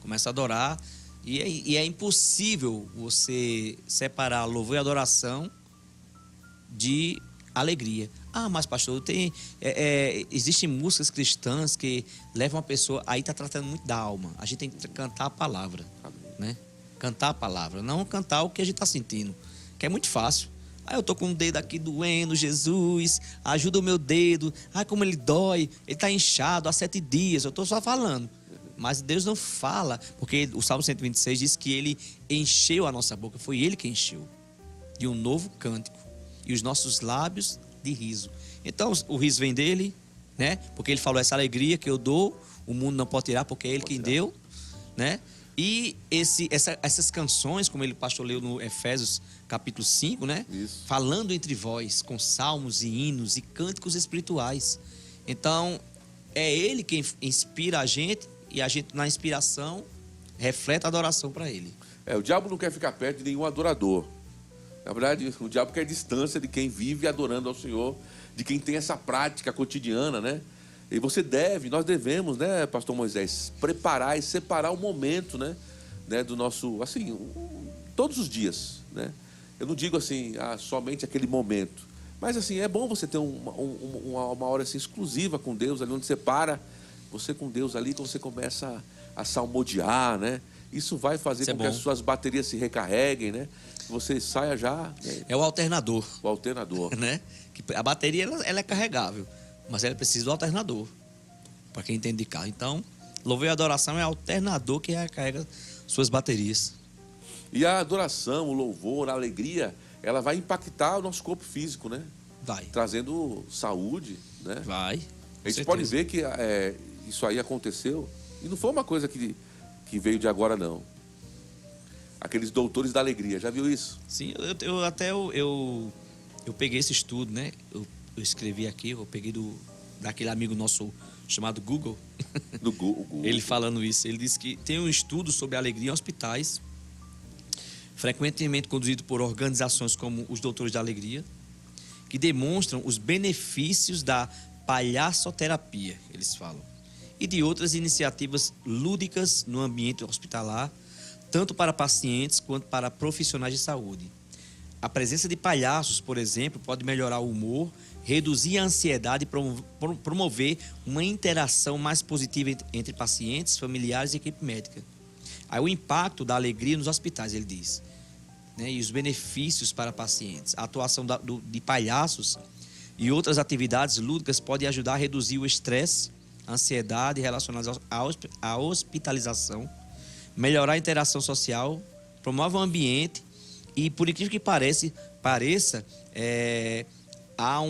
Começa a adorar. E é impossível você separar louvor e adoração de alegria. Ah, mas pastor, existem músicas cristãs que levam a pessoa... Aí está tratando muito da alma. A gente tem que cantar a palavra. Né? Cantar a palavra. Não cantar o que a gente está sentindo. Que é muito fácil. Ah, eu tô com o dedo aqui doendo, Jesus, ajuda o meu dedo. Ah, como ele dói, ele tá inchado há 7 dias. Eu tô só falando. Mas Deus não fala, porque o Salmo 126 diz que ele encheu a nossa boca. Foi ele que encheu de um novo cântico. E os nossos lábios de riso. Então o riso vem dele, né? Porque ele falou: essa alegria que eu dou, o mundo não pode tirar, porque é ele quem deu, né? E essas canções, como ele pastor leu no Efésios capítulo 5, né? Isso. Falando entre vós, com salmos e hinos e cânticos espirituais. Então, é ele quem inspira a gente e a gente, na inspiração, reflete a adoração para ele. O diabo não quer ficar perto de nenhum adorador. Na verdade, o diabo quer distância de quem vive adorando ao Senhor, de quem tem essa prática cotidiana, né? E nós devemos, né, pastor Moisés, preparar e separar o momento, né, do nosso, assim, todos os dias, né? Eu não digo assim, somente aquele momento, mas assim, é bom você ter uma hora assim, exclusiva com Deus, ali onde você para, você com Deus ali, quando você começa a salmodiar, né? Isso vai fazer com que as suas baterias se recarreguem, né? Que você saia já... Né? É o alternador. O alternador. Né? A bateria, ela é carregável, mas ela precisa do alternador, para quem entende de carro. Então, louvor e adoração é alternador que recarrega suas baterias. E a adoração, o louvor, a alegria, ela vai impactar o nosso corpo físico, né? Vai. Trazendo saúde, né? Vai. A gente pode ver que isso aí aconteceu, e não foi uma coisa que veio de agora, não. Aqueles doutores da alegria, já viu isso? Sim, eu peguei esse estudo, né? Eu escrevi aqui, eu peguei daquele amigo nosso chamado Google. Do Google. Ele falando isso. Ele disse que tem um estudo sobre a alegria em hospitais, frequentemente conduzido por organizações como os Doutores da Alegria, que demonstram os benefícios da palhaçoterapia, eles falam, e de outras iniciativas lúdicas no ambiente hospitalar, tanto para pacientes quanto para profissionais de saúde. A presença de palhaços, por exemplo, pode melhorar o humor, reduzir a ansiedade e promover uma interação mais positiva entre pacientes, familiares e equipe médica. Aí o impacto da alegria nos hospitais, ele diz, né, e os benefícios para pacientes. A atuação de palhaços e outras atividades lúdicas pode ajudar a reduzir o estresse, a ansiedade relacionadas à hospitalização, melhorar a interação social, promove o ambiente e, por incrível que pareça, há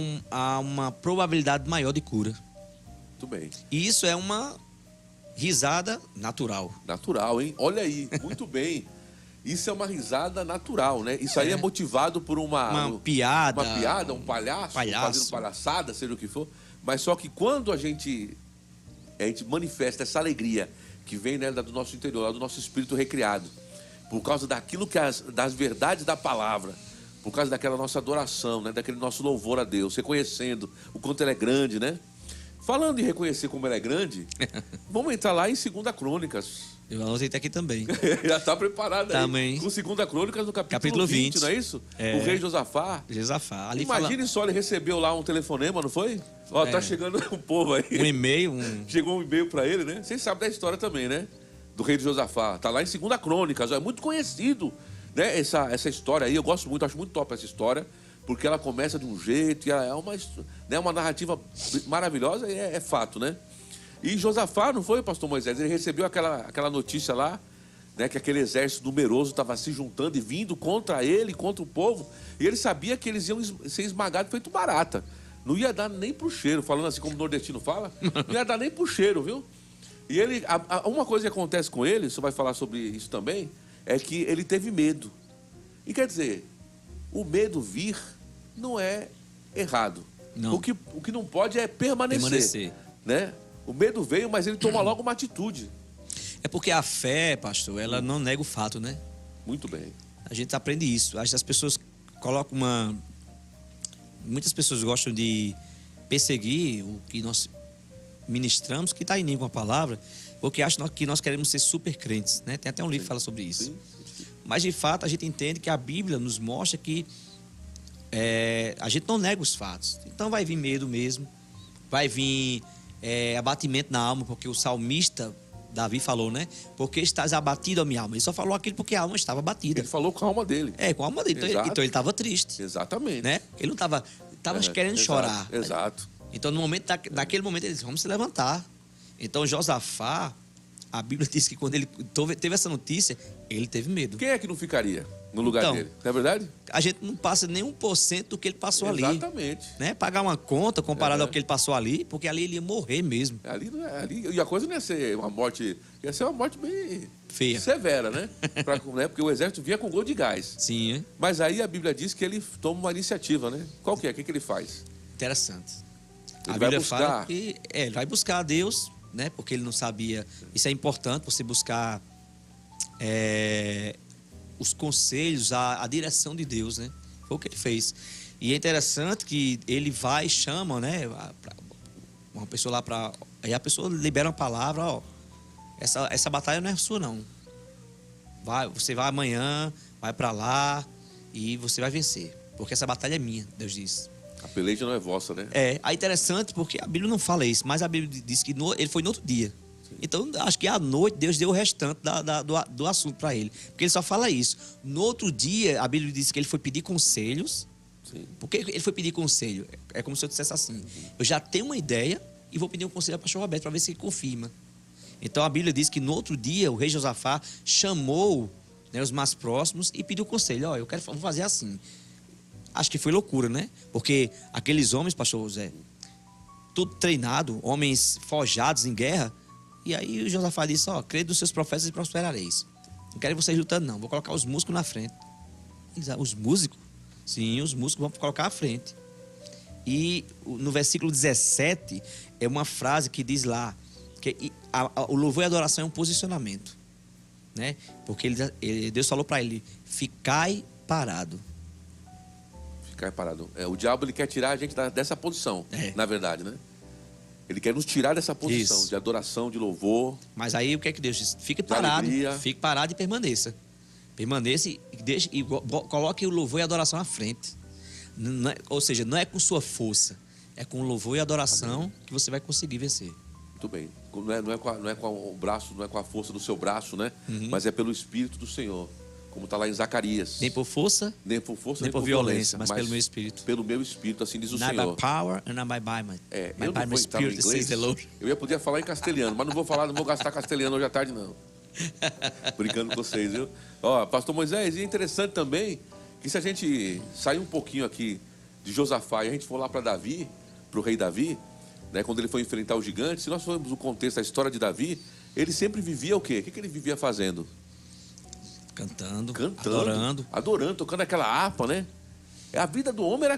uma probabilidade maior de cura. Muito bem. E isso é uma risada natural. Natural, hein? Olha aí, muito bem. Isso é uma risada natural, né? Isso aí é motivado por uma piada. Uma piada, um palhaço fazendo palhaçada, seja o que for. Mas só que quando a gente manifesta essa alegria que vem, né, do nosso interior, do nosso espírito recriado, por causa daquilo das verdades da palavra, por causa daquela nossa adoração, né, daquele nosso louvor a Deus, reconhecendo o quanto ele é grande, né? Falando em reconhecer como ela é grande, vamos entrar lá em 2 Crônicas. Eu anotei aqui também. Já está preparado aí. Também. Com 2 Crônicas no capítulo 20, não é isso? É. O rei Josafá. Josafá. Ali Imagine só, ele recebeu lá um telefonema, não foi? Ó, tá chegando um povo aí. um e-mail, Chegou um e-mail para ele, né? Vocês sabem da história também, né? Do rei de Josafá. Tá lá em 2 Crônicas, ó, é muito conhecido, né? Essa história aí, eu gosto muito, acho muito top essa história, porque ela começa de um jeito e ela é uma narrativa maravilhosa e é fato, né? E Josafá, não foi, pastor Moisés? Ele recebeu aquela notícia lá, né, que aquele exército numeroso estava se juntando e vindo contra ele, contra o povo. E ele sabia que eles iam ser esmagados feito barata. Não ia dar nem pro cheiro, falando assim como o nordestino fala. Não ia dar nem pro cheiro, viu? E ele, uma coisa que acontece com ele, você vai falar sobre isso também, é que ele teve medo. E quer dizer, o medo vir não é errado. Não. O que não pode é permanecer. Né? O medo veio, mas ele toma logo uma atitude. É porque a fé, pastor, ela não nega o fato, né? Muito bem. A gente aprende isso. Acho que as pessoas colocam muitas pessoas gostam de perseguir o que nós ministramos, que está em língua com a palavra, porque acham que nós queremos ser super crentes, né? Tem até um livro que fala sobre isso. Sim. Mas, de fato, a gente entende que a Bíblia nos mostra que a gente não nega os fatos. Então vai vir medo mesmo, vai vir abatimento na alma, porque o salmista Davi falou, né? Porque estás abatido a minha alma. Ele só falou aquilo porque a alma estava abatida. Ele falou com a alma dele. Com a alma dele. Então ele estava triste. Exatamente. Né? Ele não estava querendo chorar. Exato. Então, naquele momento, ele disse, vamos se levantar. Então, Josafá, a Bíblia diz que quando ele teve essa notícia, ele teve medo. Quem é que não ficaria no lugar dele? Não é verdade? A gente não passa nem 1% do que ele passou ali. Exatamente. Né? Pagar uma conta comparado ao que ele passou ali, porque ali ele ia morrer mesmo. Ali, e a coisa não ia ser uma morte, ia ser uma morte bem feia, severa, né? Né? Porque o exército vinha com gol de gás. Sim, é? Mas aí a Bíblia diz que ele toma uma iniciativa, né? Qual que é? O que ele faz? Interessante. Ele a Bíblia fala que ele vai buscar a Deus, né? Porque ele não sabia. Isso é importante, você buscar os conselhos, a direção de Deus, né? Foi o que ele fez. E é interessante que ele vai e chama, né? Uma pessoa lá para. Aí a pessoa libera uma palavra, ó. Essa batalha não é sua, não. Você vai amanhã, vai para lá e você vai vencer. Porque essa batalha é minha, Deus diz. A peleja não é vossa, né? É interessante porque a Bíblia não fala isso, mas a Bíblia diz que ele foi no outro dia. Sim. Então, acho que à noite Deus deu o restante do assunto para ele. Porque ele só fala isso. No outro dia, a Bíblia diz que ele foi pedir conselhos. Sim. Por que ele foi pedir conselho? É como se eu dissesse assim, eu já tenho uma ideia e vou pedir um conselho ao pastor Roberto para ver se ele confirma. Então, a Bíblia diz que no outro dia, o rei Josafá chamou, né, os mais próximos e pediu conselho. Ó, vou fazer assim. Acho que foi loucura, né? Porque aqueles homens, pastor José, tudo treinado, homens forjados em guerra. E aí o Josafá disse, ó, crede nos seus profetas e prosperareis. Não quero vocês lutando, não. Vou colocar os músicos na frente. Os músicos? Sim, os músicos vão colocar à frente. E no versículo 17, é uma frase que diz lá, que o louvor e a adoração é um posicionamento. Né? Porque Deus falou para ele, ficai parado. Ficar parado. O diabo, ele quer tirar a gente dessa posição, na verdade, né? Ele quer nos tirar dessa posição. Isso. De adoração, de louvor. Mas aí o que é que Deus diz? Fique parado. Fique parado e permaneça. Permaneça e coloque o louvor e a adoração à frente. Ou seja, não é com sua força. É com o louvor e a adoração que você vai conseguir vencer. Muito bem. Não é com o braço, não é com a força do seu braço, né? Uhum. Mas é pelo Espírito do Senhor. Como está lá em Zacarias. Nem por força, nem por violência, mas pelo meu Espírito. Pelo meu Espírito, assim diz o Not Senhor. By power and not by might. Eu não vou entrar no inglês. Eu ia poder falar em castelhano, mas não vou gastar castelhano hoje à tarde, não. Brincando com vocês, viu? Ó, pastor Moisés, e é interessante também que se a gente sair um pouquinho aqui de Josafá e a gente for lá para Davi, para o rei Davi, né, quando ele foi enfrentar o gigante, se nós formos o contexto da história de Davi, ele sempre vivia o quê? O que ele vivia fazendo? Cantando, adorando, tocando aquela harpa, né? A vida do homem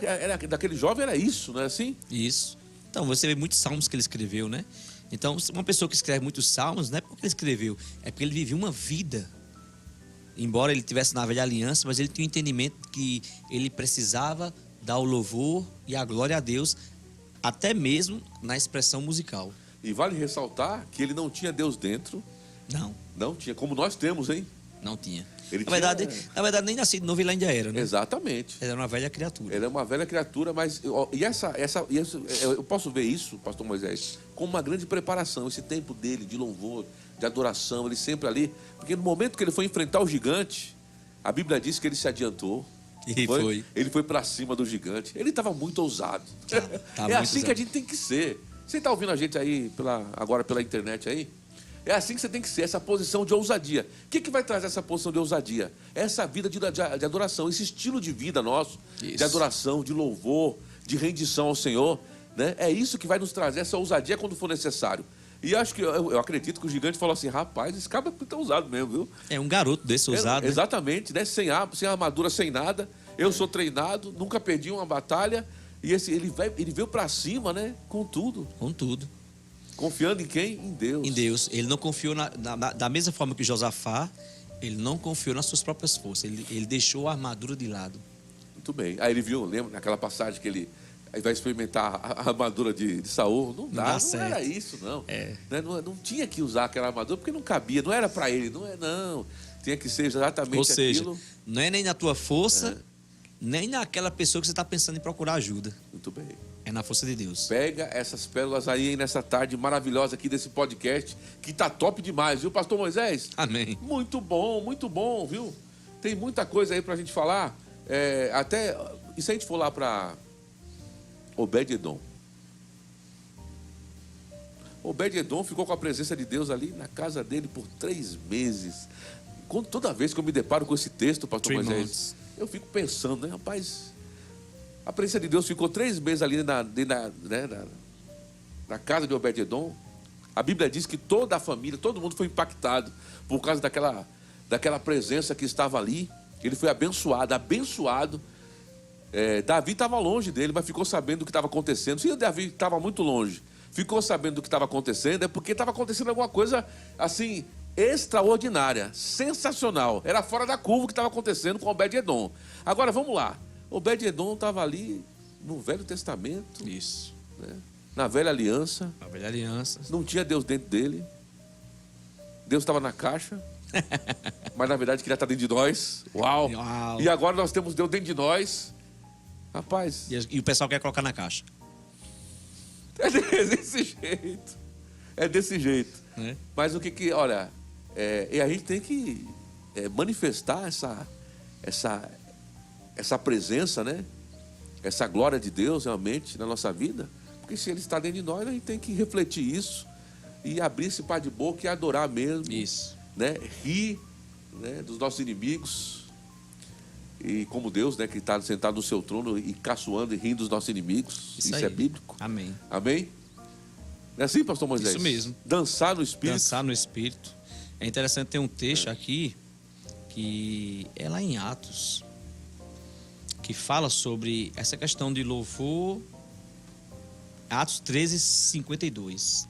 daquele jovem era isso, não é assim? Isso. Então, você vê muitos salmos que ele escreveu, né? Então, uma pessoa que escreve muitos salmos, não é porque ele escreveu, é porque ele vivia uma vida. Embora ele estivesse na velha aliança, mas ele tinha um entendimento que ele precisava dar o louvor e a glória a Deus até mesmo na expressão musical. E vale ressaltar que ele não tinha Deus dentro. Não, Não tinha, como nós temos, hein? não tinha. Ele Na verdade, nem nascido novo ele ainda era, né? Exatamente. Ele era uma velha criatura. Ele é uma velha criatura, mas eu posso ver isso, pastor Moisés, como uma grande preparação, esse tempo dele de louvor, de adoração, ele sempre ali, porque no momento que ele foi enfrentar o gigante, a Bíblia diz que ele se adiantou. E foi. Ele foi para cima do gigante. Ele estava muito ousado. Tá É muito assim que a ousado. gente tem que ser. Você está ouvindo a gente aí agora pela internet aí? É assim que você tem que ser, essa posição de ousadia. O que vai trazer essa posição de ousadia? Essa vida de adoração, esse estilo de vida nosso, de Isso. adoração, de louvor, de rendição ao Senhor. Né? É isso que vai nos trazer essa ousadia quando for necessário. E acho que eu acredito que o gigante falou assim: rapaz, esse cara tá ousado mesmo, viu? É um garoto desse ousado, né? Exatamente, né? Sem armadura, sem nada. Eu sou treinado, nunca perdi uma batalha. E ele veio para cima, né? Com tudo. Com tudo. Confiando em quem? Em Deus. Em Deus. Ele não confiou da mesma forma que Josafá, ele não confiou nas suas próprias forças. Ele deixou a armadura de lado. Muito bem. Aí ele viu, lembra naquela passagem que ele vai experimentar a armadura de Saul? Não dá não certo. era isso, não. É. Né? Não tinha que usar aquela armadura porque não cabia, não era para ele, não. Tinha que ser exatamente Ou seja, aquilo. não é nem na tua força, nem naquela pessoa que você está pensando em procurar ajuda. Muito bem. É na força de Deus. Pega essas pérolas aí nessa tarde maravilhosa aqui desse podcast, que tá top demais, viu, pastor Moisés? Amém. Muito bom, viu? Tem muita coisa aí pra gente falar. E se a gente for lá pra Obed-Edom? Obed-Edom ficou com a presença de Deus ali na casa dele por 3 meses. Toda vez que eu me deparo com esse texto, pastor 3 Moisés, months. eu fico pensando, né, rapaz, a presença de Deus ficou 3 meses ali na casa de Obed-Edom. A Bíblia diz que toda a família, todo mundo foi impactado por causa daquela presença que estava ali. Ele foi abençoado. Davi estava longe dele, mas ficou sabendo do que estava acontecendo. Se o Davi estava muito longe, ficou sabendo do que estava acontecendo, é porque estava acontecendo alguma coisa assim extraordinária, sensacional. Era fora da curva o que estava acontecendo com Obed-Edom. Agora vamos lá. Obed-Edom estava ali no Velho Testamento, Isso. né? Na Velha Aliança. A velha aliança. Não tinha Deus dentro dele. Deus estava na caixa. Mas na verdade queria estar dentro de nós. Uau! Uau. E agora nós temos Deus dentro de nós. Rapaz, E o pessoal quer colocar na caixa. é desse jeito. É desse jeito. Né? Mas o que olha, e a gente tem que manifestar essa presença, né? Essa glória de Deus realmente na nossa vida. Porque se Ele está dentro de nós, a gente tem que refletir isso e abrir esse par de boca e adorar mesmo. Isso. Né? Rir, né, dos nossos inimigos. E como Deus, né, que está sentado no seu trono e caçoando e rindo dos nossos inimigos. Isso aí. é bíblico. Amém. Amém? Não é assim, pastor Moisés? Isso mesmo. Dançar no Espírito. Dançar no Espírito. É interessante ter um texto aqui que é lá em Atos, que fala sobre essa questão de louvor. Atos 13:52,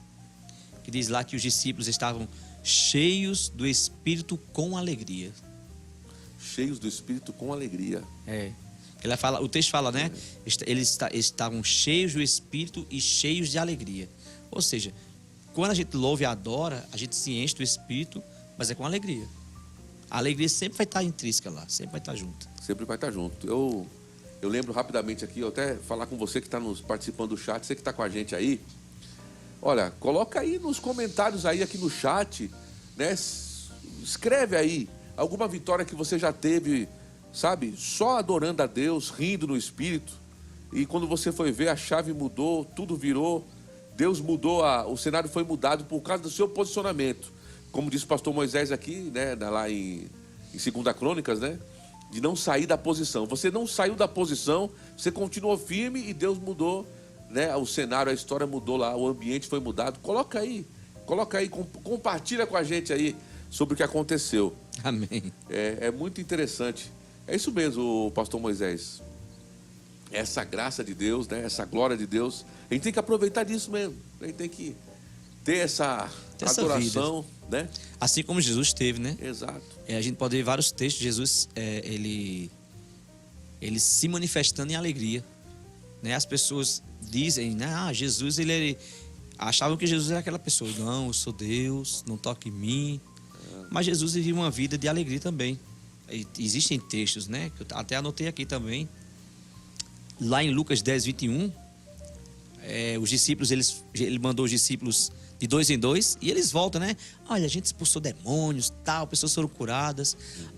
que diz lá que os discípulos estavam cheios do Espírito com alegria. Cheios do Espírito com alegria. O texto fala, né? Eles estavam cheios do Espírito e cheios de alegria. Ou seja, quando a gente louva e adora, a gente se enche do Espírito, mas é com alegria. A alegria sempre vai estar intrínseca lá, sempre vai estar junto. Sempre vai estar junto. Eu lembro rapidamente aqui, eu até falar com você que está participando do chat, você que está com a gente aí. Olha, coloca aí nos comentários aí aqui no chat, né? Escreve aí alguma vitória que você já teve, sabe? Só adorando a Deus, rindo no Espírito. E quando você foi ver, a chave mudou, tudo virou. Deus mudou, o cenário foi mudado por causa do seu posicionamento. Como disse o pastor Moisés aqui, né? Lá em 2 Crônicas, né? De não sair da posição. Você não saiu da posição, você continuou firme e Deus mudou, né? O cenário, a história mudou lá, o ambiente foi mudado. Coloca aí, compartilha com a gente aí sobre o que aconteceu. Amém. É muito interessante. É isso mesmo, pastor Moisés. Essa graça de Deus, né? Essa glória de Deus, a gente tem que aproveitar disso mesmo. A gente tem que ter essa adoração, né? Assim como Jesus teve, né? Exato. A gente pode ver vários textos de Jesus, ele se manifestando em alegria. né? As pessoas dizem, né? Jesus, achavam que Jesus era aquela pessoa. Não, eu sou Deus, não toque em mim. Mas Jesus vivia uma vida de alegria também. E existem textos, né? Que eu até anotei aqui também. Lá em Lucas 10, 21, os discípulos, ele mandou os discípulos de 2 em 2 e eles voltam, né? Olha, a gente expulsou demônios, tal, pessoas foram curadas.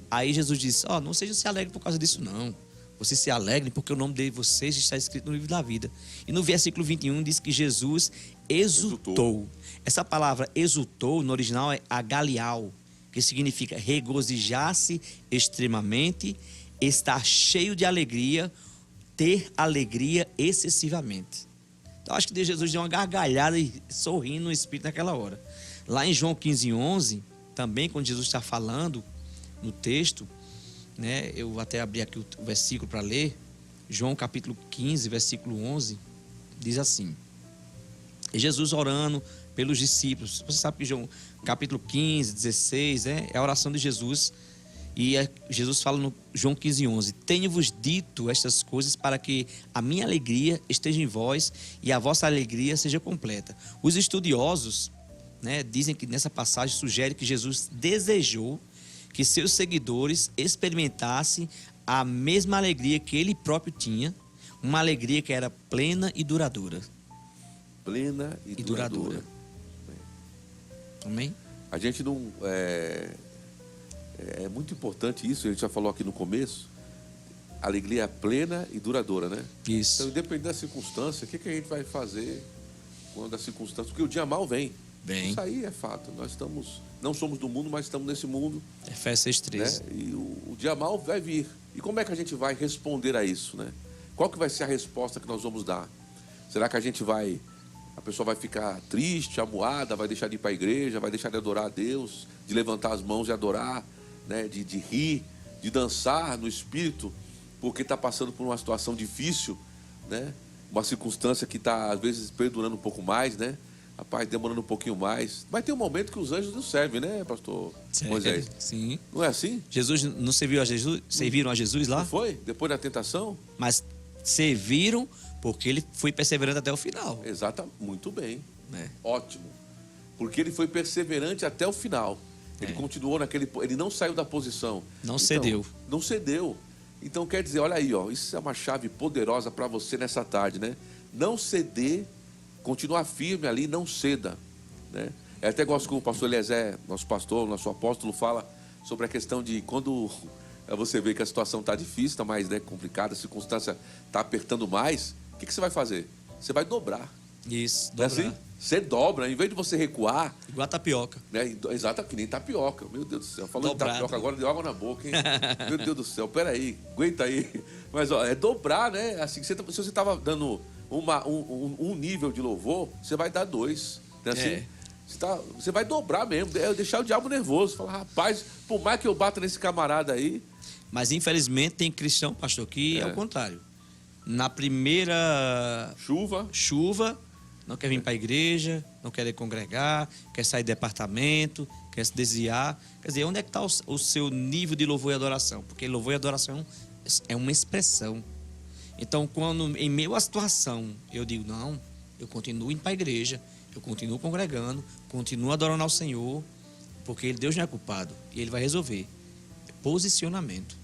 Aí Jesus disse, não sejam se alegres por causa disso, não. Vocês se alegrem porque o nome de vocês está escrito no livro da vida. E no versículo 21 diz que Jesus exultou. Essa palavra exultou, no original, é agalial, que significa regozijar-se extremamente, estar cheio de alegria, ter alegria excessivamente. Então, acho que Jesus deu uma gargalhada e sorrindo no espírito naquela hora. Lá em João 15, 11, também, quando Jesus está falando no texto, né, eu até abri aqui o versículo para ler. João capítulo 15, versículo 11, diz assim: Jesus orando pelos discípulos. Você sabe que João capítulo 15, 16, é a oração de Jesus. E Jesus fala no João 15, 11: Tenho-vos dito estas coisas para que a minha alegria esteja em vós e a vossa alegria seja completa. Os estudiosos, né, dizem que nessa passagem sugere que Jesus desejou que seus seguidores experimentassem a mesma alegria que ele próprio tinha, uma alegria que era plena e duradoura. Plena e duradoura. Amém? A gente não... É muito importante isso, a gente já falou aqui no começo. Alegria plena e duradoura, né? Isso. Então, independente da circunstância, o que a gente vai fazer quando a circunstância... Porque o dia mal vem. Vem. Isso aí é fato. Nós não somos do mundo, mas estamos nesse mundo. Efésios 6:13. Né? E o dia mal vai vir. E como é que a gente vai responder a isso, né? Qual que vai ser a resposta que nós vamos dar? Será que a pessoa vai ficar triste, amuada, vai deixar de ir para a igreja, vai deixar de adorar a Deus, de levantar as mãos e adorar, né? de rir, de dançar no espírito, porque está passando por uma situação difícil, né? Uma circunstância que está, às vezes, perdurando um pouco mais, né? Rapaz, demorando um pouquinho mais. Vai ter um momento que os anjos não servem, né, pastor Moisés? Sim. Não é assim? Jesus não serviu a Jesus, serviram a Jesus lá? Não foi? Depois da tentação? Mas serviram porque ele foi perseverante até o final. Exato, muito bem. É. Ótimo. Porque ele foi perseverante até o final. Ele continuou ele não saiu da posição. Não cedeu. Não cedeu. Então quer dizer, olha aí, isso é uma chave poderosa para você nessa tarde, né? Não ceder, continuar firme ali, não ceda, né? Eu até gosto que o pastor Eliezer, nosso pastor, nosso apóstolo, fala sobre a questão de quando você vê que a situação está difícil, está mais, né, complicada, a circunstância está apertando mais, o que você vai fazer? Você vai dobrar. Isso, Não é dobrar. assim? Você dobra, em vez de você recuar... Igual a tapioca. Né? Exato, que nem tapioca. Meu Deus do céu. Falando Dobrado. de tapioca agora, deu água na boca, hein? Meu Deus do céu, peraí, aguenta aí. Mas, é dobrar, né? Assim, se você estava dando um nível de louvor, você vai dar 2. Né? Assim, você vai dobrar mesmo, deixar o diabo nervoso. Falar, rapaz, por mais que eu bata nesse camarada aí... Mas, infelizmente, tem cristão, pastor, que é o contrário. Na primeira chuva, não quer vir para a igreja, não quer congregar, quer sair do departamento, quer se desviar. Quer dizer, onde é que está o seu nível de louvor e adoração? Porque louvor e adoração é uma expressão. Então, quando em meio à situação eu digo, não, eu continuo indo para a igreja, eu continuo congregando, continuo adorando ao Senhor, porque Deus não é culpado e Ele vai resolver. Posicionamento.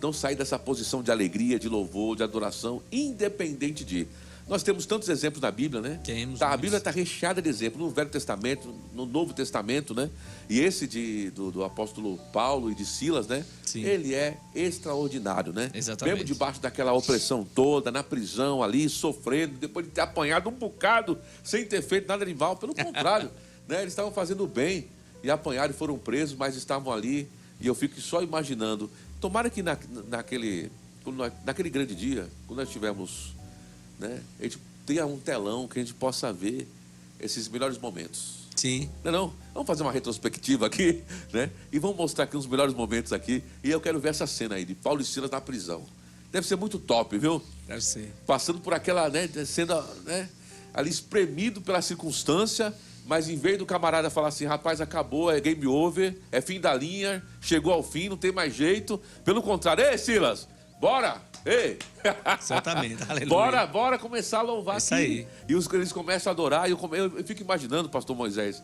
Não sair dessa posição de alegria, de louvor, de adoração, independente de... Nós temos tantos exemplos na Bíblia, né? Temos. A Bíblia está recheada de exemplos, no Velho Testamento, no Novo Testamento, né? E esse do apóstolo Paulo e de Silas, né? Sim. Ele é extraordinário, né? Exatamente. Mesmo debaixo daquela opressão toda, na prisão ali, sofrendo, depois de ter apanhado um bocado, sem ter feito nada de mal. Pelo contrário, né? Eles estavam fazendo bem e apanharam e foram presos, mas estavam ali. E eu fico só imaginando. Tomara que naquele grande dia, quando nós tivermos... Né? A gente tenha um telão que a gente possa ver esses melhores momentos. Sim. Não? Vamos fazer uma retrospectiva aqui, né? E vamos mostrar aqui uns melhores momentos aqui. E eu quero ver essa cena aí de Paulo e Silas na prisão. Deve ser muito top, viu? Deve ser. Passando por aquela, né, sendo, né, ali espremido pela circunstância, mas em vez do camarada falar assim, rapaz, acabou, é game over, é fim da linha, chegou ao fim, não tem mais jeito. Pelo contrário, ei, Silas, bora! Ei! Exatamente, aleluia. Bora começar a louvar Isso aqui. aí. E eles começam a adorar. E eu fico imaginando, pastor Moisés,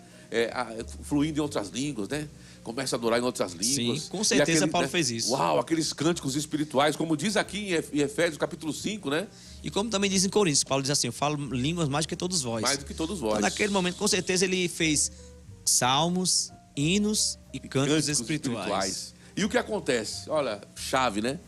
fluindo em outras línguas, né? Começa a adorar em outras línguas. Sim, com certeza Paulo né? fez isso. Uau, aqueles cânticos espirituais, como diz aqui em Efésios capítulo 5, né? E como também diz em Coríntios, Paulo diz assim, eu falo línguas mais do que todos vós. Mais do que todos vós. Então, naquele momento, com certeza, ele fez salmos, hinos e cânticos espirituais. E o que acontece? Olha, chave, né?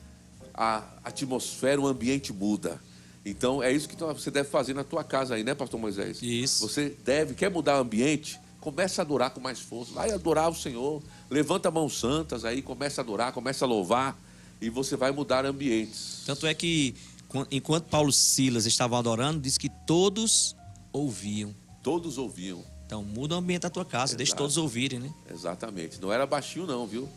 A atmosfera, o ambiente muda. Então, é isso que você deve fazer na tua casa aí, né, pastor Moisés? Isso. Você quer mudar o ambiente? Começa a adorar com mais força. Vai adorar o Senhor. Levanta mãos santas aí, começa a adorar, começa a louvar. E você vai mudar ambientes. Tanto é que, enquanto Paulo e Silas estavam adorando, diz que todos ouviam. Todos ouviam. Então, muda o ambiente da tua casa, deixa todos ouvirem, né? Exatamente. Não era baixinho não, viu?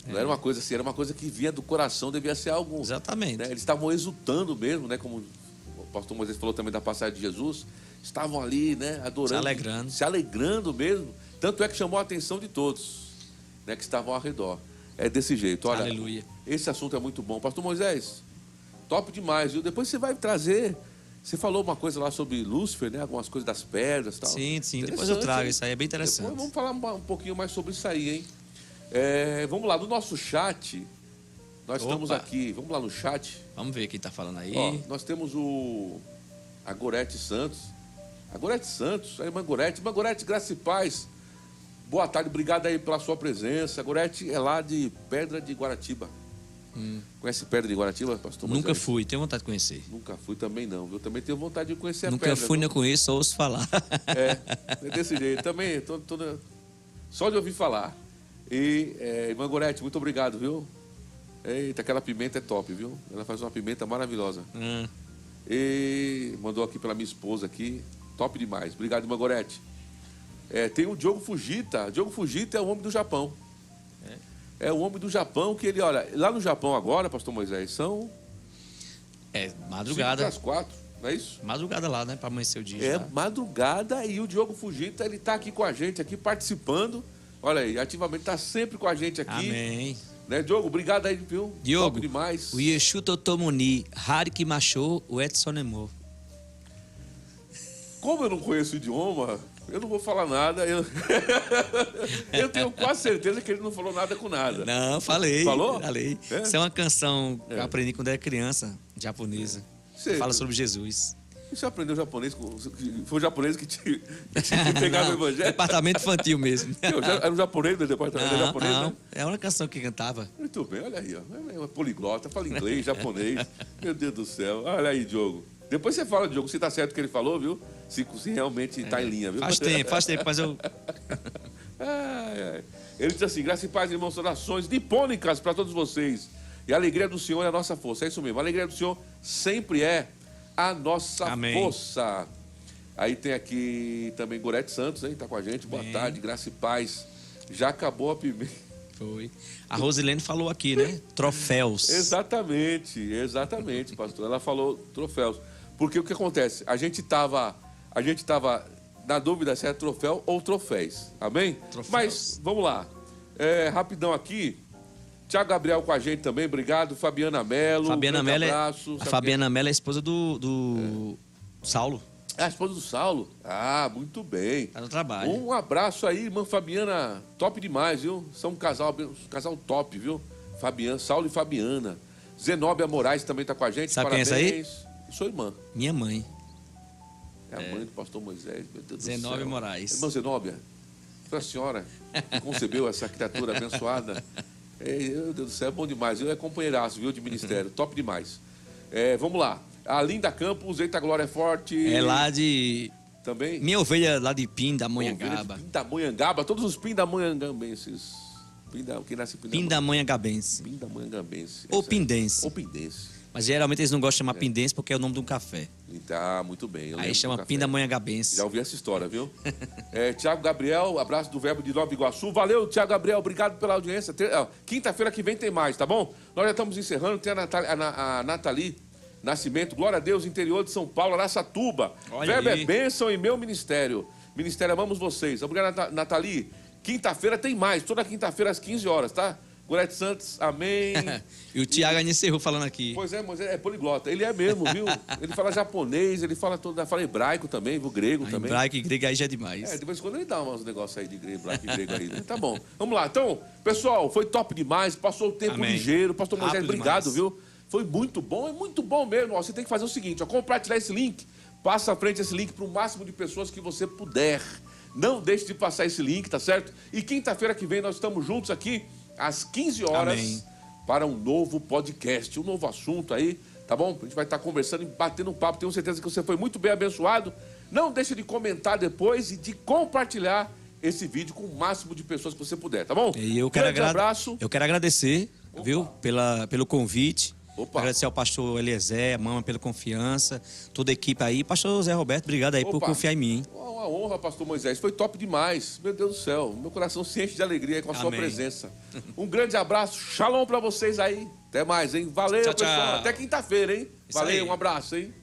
Não era uma coisa assim, era uma coisa que vinha do coração, devia ser algo... Exatamente. Né? Eles estavam exultando mesmo, né? Como o pastor Moisés falou também da passagem de Jesus. Estavam ali, né? Adorando. Se alegrando. Se alegrando mesmo. Tanto é que chamou a atenção de todos, né? Que estavam ao redor. É desse jeito. Olha, Aleluia. Esse assunto é muito bom. Pastor Moisés, top demais, viu? Depois você vai trazer... Você falou uma coisa lá sobre Lúcifer, né? Algumas coisas das pedras e tal. Sim, depois eu trago. Hein? Isso aí é bem interessante. Depois vamos falar um pouquinho mais sobre isso aí, hein? Vamos lá, no nosso chat, nós estamos aqui, vamos lá no chat. Vamos ver quem está falando aí. Ó, nós temos a Gorete Santos. A Gorete Santos, a irmã Gorete. Irmã Gorete, graça e paz. Boa tarde, obrigado aí pela sua presença. A Gorete é lá de Pedra de Guaratiba. Conhece Pedra de Guaratiba, pastor Moisés? Nunca fui, tenho vontade de conhecer. Nunca fui também não, viu? Também tenho vontade de conhecer a Nunca Pedra. fui, não conheço, só ouço falar. É desse jeito. Também, só de ouvir falar. E, irmã Gorete, muito obrigado, viu? Eita, aquela pimenta é top, viu? Ela faz uma pimenta maravilhosa. E mandou aqui pela minha esposa aqui. Top demais. Obrigado, irmã Gorete. Tem o Diogo Fujita. Diogo Fujita é o homem do Japão. É o homem do Japão que ele, olha, lá no Japão agora, pastor Moisés, são... Madrugada. 5:04, não é isso? Madrugada lá, né? Para amanhecer o dia. Já. Madrugada, e o Diogo Fujita, ele tá aqui com a gente, aqui participando. Olha aí, ativamente, tá sempre com a gente aqui. Amém. Né, Diogo? Obrigado aí, viu? Diogo, top demais. o Yeshu Totomoni, Harik Macho, o Edson Nemo. Como eu não conheço o idioma, eu não vou falar nada. Eu tenho quase certeza que ele não falou nada com nada. Não, falei. Falou? Falei. Isso é uma canção que eu aprendi quando era criança, japonesa. Fala sobre Jesus. E você aprendeu japonês? Foi o japonês que te pegava no evangelho? Departamento infantil mesmo. Era um japonês do departamento japonês, não. né? É uma canção que cantava. Muito bem, olha aí, ó. É uma poliglota, fala inglês, japonês. Meu Deus do céu. Olha aí, Diogo. Depois você fala, Diogo, se tá certo o que ele falou, viu? Se realmente tá em linha, viu? Faz tempo, mas eu... Ele diz assim, graça e paz, irmãos, orações nipônicas para todos vocês. E a alegria do Senhor é a nossa força. É isso mesmo, a alegria do Senhor sempre é a nossa força. Aí tem aqui também Gorete Santos, hein? Tá com a gente. Boa tarde, graça e paz. Já acabou a pimenta. Foi. A Rosilene falou aqui, né? Troféus. Exatamente, pastor. Ela falou troféus. Porque o que acontece? A gente tava na dúvida se é troféu ou troféus. Amém? Troféus. Mas, vamos lá. Rapidão aqui. Tiago Gabriel com a gente também, obrigado. Fabiana Mello. Fabiana Mello abraço. A Fabiana Mello é a esposa do Saulo. É a esposa do Saulo? Ah, muito bem. Tá no trabalho. Um abraço aí, irmã Fabiana. Top demais, viu? São um casal top, viu? Saulo e Fabiana. Zenóbia Moraes também tá com a gente. Sabe parabéns. Quem é essa aí? Sua irmã. Minha mãe. É a mãe do pastor Moisés, meu Deus do céu. Zenóbia Moraes. Irmã Zenóbia, foi a senhora que concebeu essa criatura abençoada. Meu Deus do céu, é bom demais. Eu é companheiraço, viu, de ministério. Top demais. Vamos lá. A Linda Campos, Eita Glória é Forte. É lá de... Também? Minha ovelha lá de Pindamonhangaba. Pindamonhangaba, todos os pindamonhangabenses. Quem nasce em Pindamonhangabense. Pindamonhangabense. Ou pindense. Ou pindense. Mas geralmente eles não gostam de chamar pindense porque é o nome de um café. Tá, muito bem. Aí chama Pindamonhangabense. Já ouvi essa história, viu? Tiago Gabriel, abraço do Verbo de Nova Iguaçu. Valeu, Tiago Gabriel, obrigado pela audiência. Quinta-feira que vem tem mais, tá bom? Nós já estamos encerrando. Tem a Nathalie Nascimento, glória a Deus, interior de São Paulo, Araçatuba. Verbo é bênção em meu ministério. Ministério, amamos vocês. Obrigado, Nathalie. Quinta-feira tem mais, toda quinta-feira às 15 horas, tá? Gorete Santos, amém. E o Tiago encerrou falando aqui. Pois é, mas é poliglota. Ele é mesmo, viu? Ele fala japonês, ele fala hebraico também, viu? Grego também. Hebraico e grego aí já é demais. De vez em quando ele dá uns negócios aí de hebraico e grego aí. Né? Tá bom. Vamos lá. Então, pessoal, foi top demais. Passou o tempo ligeiro. Pastor Moisés, obrigado, viu? Foi muito bom, é muito bom mesmo. Ó, você tem que fazer o seguinte, ó, compartilhar esse link. Passa à frente esse link para o máximo de pessoas que você puder. Não deixe de passar esse link, tá certo? E quinta-feira que vem nós estamos juntos aqui às 15 horas. Amém. Para um novo podcast, um novo assunto aí, tá bom? A gente vai estar conversando e batendo um papo. Tenho certeza que você foi muito bem abençoado. Não deixe de comentar depois e de compartilhar esse vídeo com o máximo de pessoas que você puder, tá bom? E eu quero abraço. Eu quero agradecer, viu, pelo convite. Agradecer ao pastor Eliezer, a mama pela confiança, toda a equipe aí. Pastor Zé Roberto, obrigado aí por confiar em mim. Uma honra, pastor Moisés. Foi top demais. Meu Deus do céu. Meu coração se enche de alegria aí com a sua presença. Um grande abraço. Shalom pra vocês aí. Até mais, hein? Valeu, tchau, pessoal. tchau. Até quinta-feira, hein? Valeu, um abraço, hein?